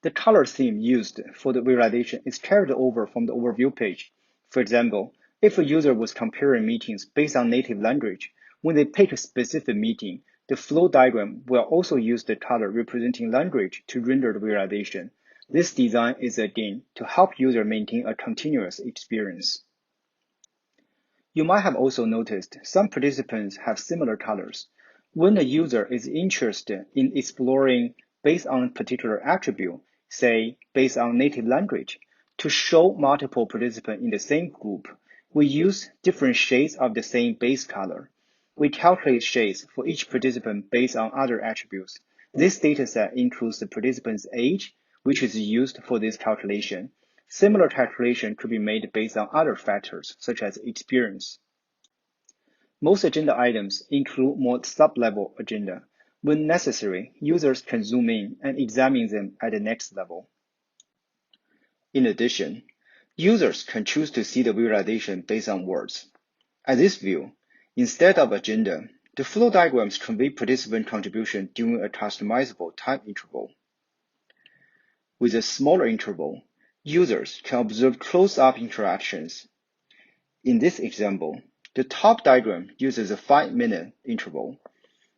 The color theme used for the visualization is carried over from the overview page. For example, if a user was comparing meetings based on native language, when they pick a specific meeting, the flow diagram will also use the color representing language to render the visualization. This design is again to help users maintain a continuous experience. You might have also noticed some participants have similar colors. When a user is interested in exploring based on a particular attribute, say based on native language, to show multiple participants in the same group, we use different shades of the same base color. We calculate shades for each participant based on other attributes. This dataset includes the participant's age, which is used for this calculation. Similar calculation could be made based on other factors, such as experience. Most agenda items include more sub-level agenda. When necessary, users can zoom in and examine them at the next level. In addition, users can choose to see the visualization based on words. At this view, instead of agenda, the flow diagrams convey participant contribution during a customizable time interval. With a smaller interval, users can observe close-up interactions. In this example, the top diagram uses a 5-minute interval.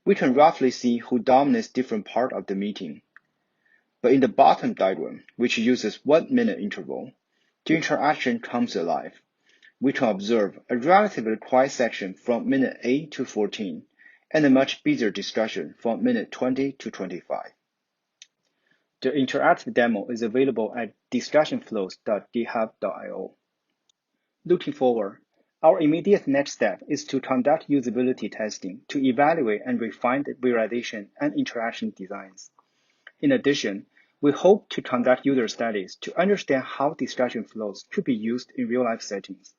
We can roughly see who dominates different parts of the meeting. But in the bottom diagram, which uses 1-minute interval, the interaction comes alive. We can observe a relatively quiet section from minute 8 to 14, and a much busier discussion from minute 20 to 25. The interactive demo is available at discussionflows.github.io. Looking forward, our immediate next step is to conduct usability testing to evaluate and refine the visualization and interaction designs. In addition, we hope to conduct user studies to understand how discussion flows could be used in real-life settings.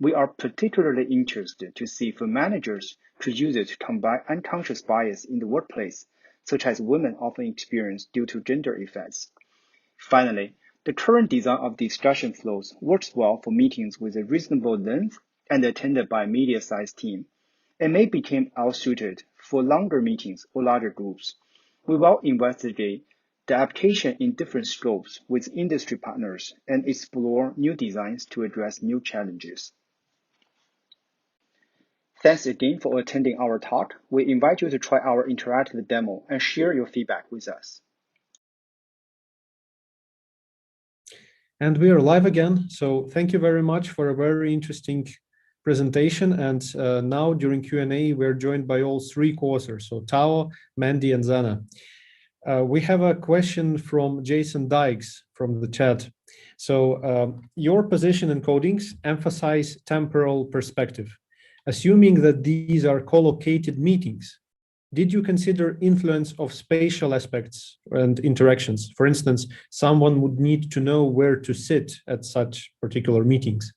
We are particularly interested to see if managers could use it to combat unconscious bias in the workplace, such as women often experience due to gender effects. Finally, the current design of discussion flows works well for meetings with a reasonable length and attended by a media-sized team. It may become well-suited for longer meetings or larger groups. We will investigate the application in different scopes with industry partners and explore new designs to address new challenges. Thanks again for attending our talk. We invite you to try our interactive demo and share your feedback with us. And we are live again. So thank you very much for a very interesting presentation. And now during Q&A, we're joined by all three co-authors, so Tao, Mandy, and Zana. We have a question from Jason Dykes from the chat. So your position encodings emphasize temporal perspective. Assuming that these are co-located meetings, did you consider influence of spatial aspects and interactions? For instance, someone would need to know where to sit at such particular meetings.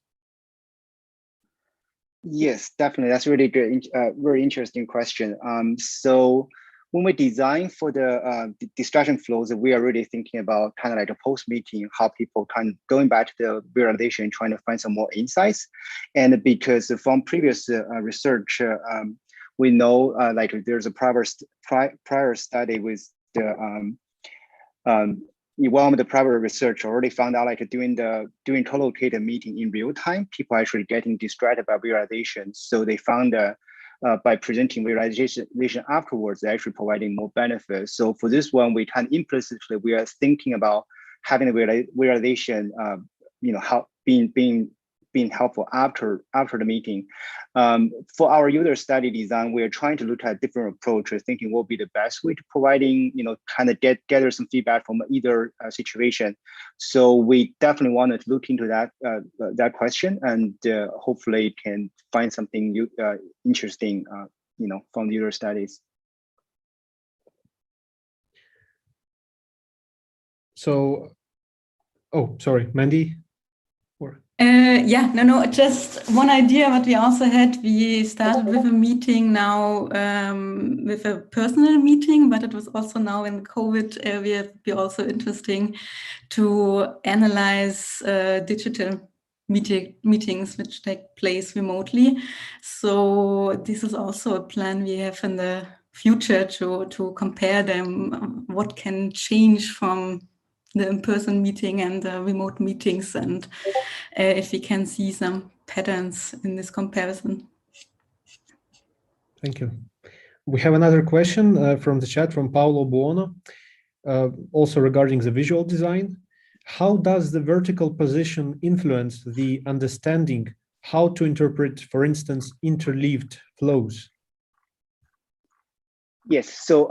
Yes, definitely. That's really good, very interesting question. So when we design for the discussion flows, we are really thinking about kind of like a post-meeting, how people can going back to the visualization, trying to find some more insights. And because from previous research, we know like there's a prior study with the one of the private research already found out like doing co-located meeting in real time, people actually getting distracted by visualization. So they found by presenting visualization afterwards, they're actually providing more benefits. So for this one, we kind of implicitly we are thinking about having a visualization, how being helpful after the meeting. For our user study design, we are trying to look at different approaches, thinking what will be the best way to providing, kind of gather some feedback from either situation. So we definitely want to look into that question, and hopefully can find something interesting, from the user studies. So, oh, sorry, Mandy. Just one idea what we also had. We started with a meeting now, with a personal meeting, but it was also now in COVID area, it would be also interesting to analyze digital meetings which take place remotely. So this is also a plan we have in the future to compare them, what can change from the in-person meeting and the remote meetings, and if we can see some patterns in this comparison. Thank you. We have another question from the chat from Paolo Buono, also regarding the visual design. How does the vertical position influence the understanding how to interpret, for instance, interleaved flows? Yes, so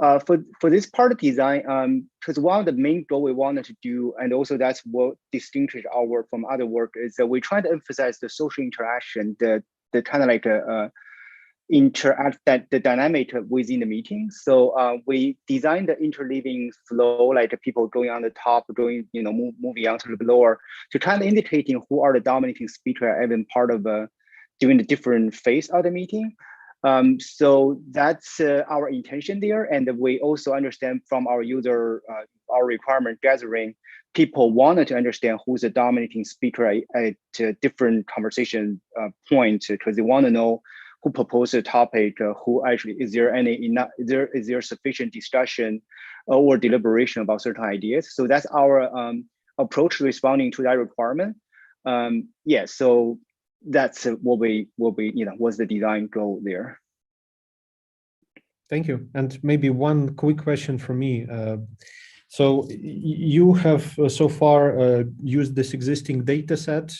for this part of design, because one of the main goal we wanted to do, and also that's what distinguishes our work from other work, is that we try to emphasize the social interaction, the kind of like the dynamic within the meeting. So we designed the interleaving flow, like the people going on the top, going moving on to the lower, to kind of indicating who are the dominating speaker, even part of during the different phase of the meeting. So that's our intention there. And we also understand from our user, our requirement gathering, people wanted to understand who's the dominating speaker at different conversation points, because they want to know who proposed the topic, who actually, is there sufficient discussion or deliberation about certain ideas. So that's our approach to responding to that requirement. Yeah, so that's what we was the design goal there. Thank you. And maybe one quick question from me. So you have so far used this existing data set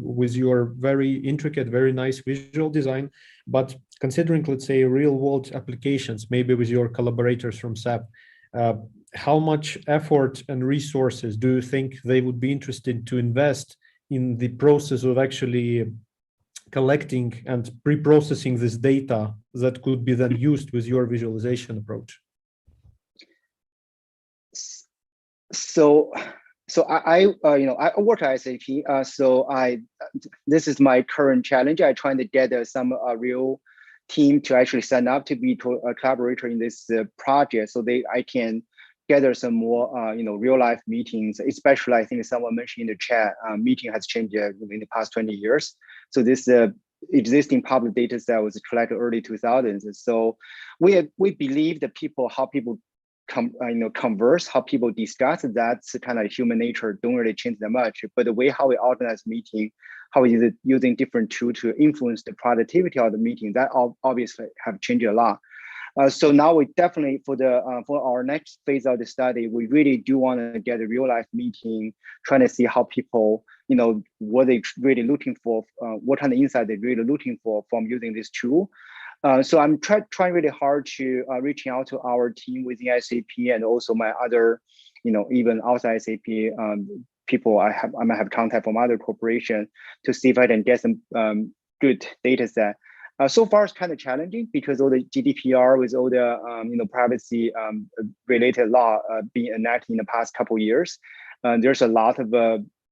with your very intricate, very nice visual design, but considering, let's say, real world applications, maybe with your collaborators from SAP, how much effort and resources do you think they would be interested to invest in the process of actually collecting and pre-processing this data that could be then used with your visualization approach? So I work at SAP. This is my current challenge. I trying to get some real team to actually sign up to be a collaborator in this project, so I can gather some more real life meetings. Especially, I think someone mentioned in the chat, meeting has changed in the past 20 years. So this existing public data set was collected early 2000s. So we believe that how people converse, how people discuss, that's kind of human nature, don't really change that much. But the way how we organize meeting, how we use using different tools to influence the productivity of the meeting, that obviously have changed a lot. So now we definitely, for our next phase of the study, we really do want to get a real life meeting, trying to see how people, what they really looking for, what kind of insight they're really looking for from using this tool. So I'm trying really hard to reaching out to our team within SAP and also my other, even outside SAP people I might have contact from other corporations to see if I can get some good data set. So far, it's kind of challenging because all the GDPR with all the privacy related law being enacted in the past couple of years, there's a lot of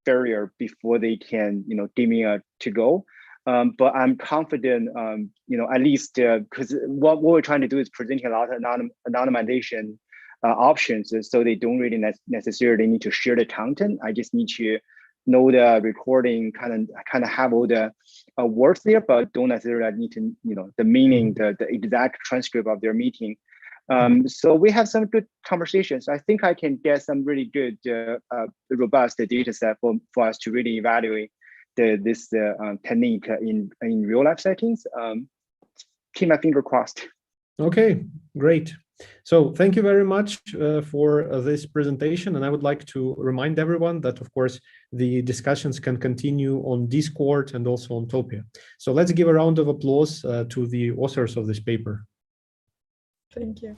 barrier before they can give me a to go. But I'm confident, at least because what we're trying to do is presenting a lot of anonymization options, so they don't really necessarily need to share the content. I just need to know the recording, kind of have all the words there, but don't necessarily need to, the meaning, the exact transcript of their meeting. So we have some good conversations. I think I can get some really good, robust data set for us to really evaluate this technique in real life settings. Keep my finger crossed. Okay, great. So thank you very much for this presentation. And I would like to remind everyone that, of course, the discussions can continue on Discord and also on Topia. So let's give a round of applause to the authors of this paper. Thank you.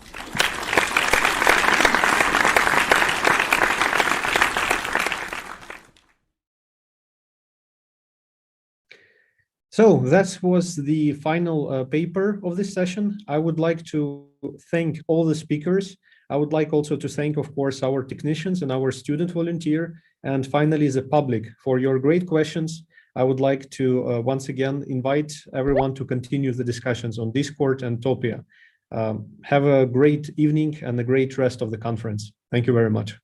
So that was the final paper of this session. I would like to thank all the speakers. I would like also to thank, of course, our technicians and our student volunteer, and finally the public for your great questions. I would like to once again invite everyone to continue the discussions on Discord and Topia. Have a great evening and a great rest of the conference. Thank you very much.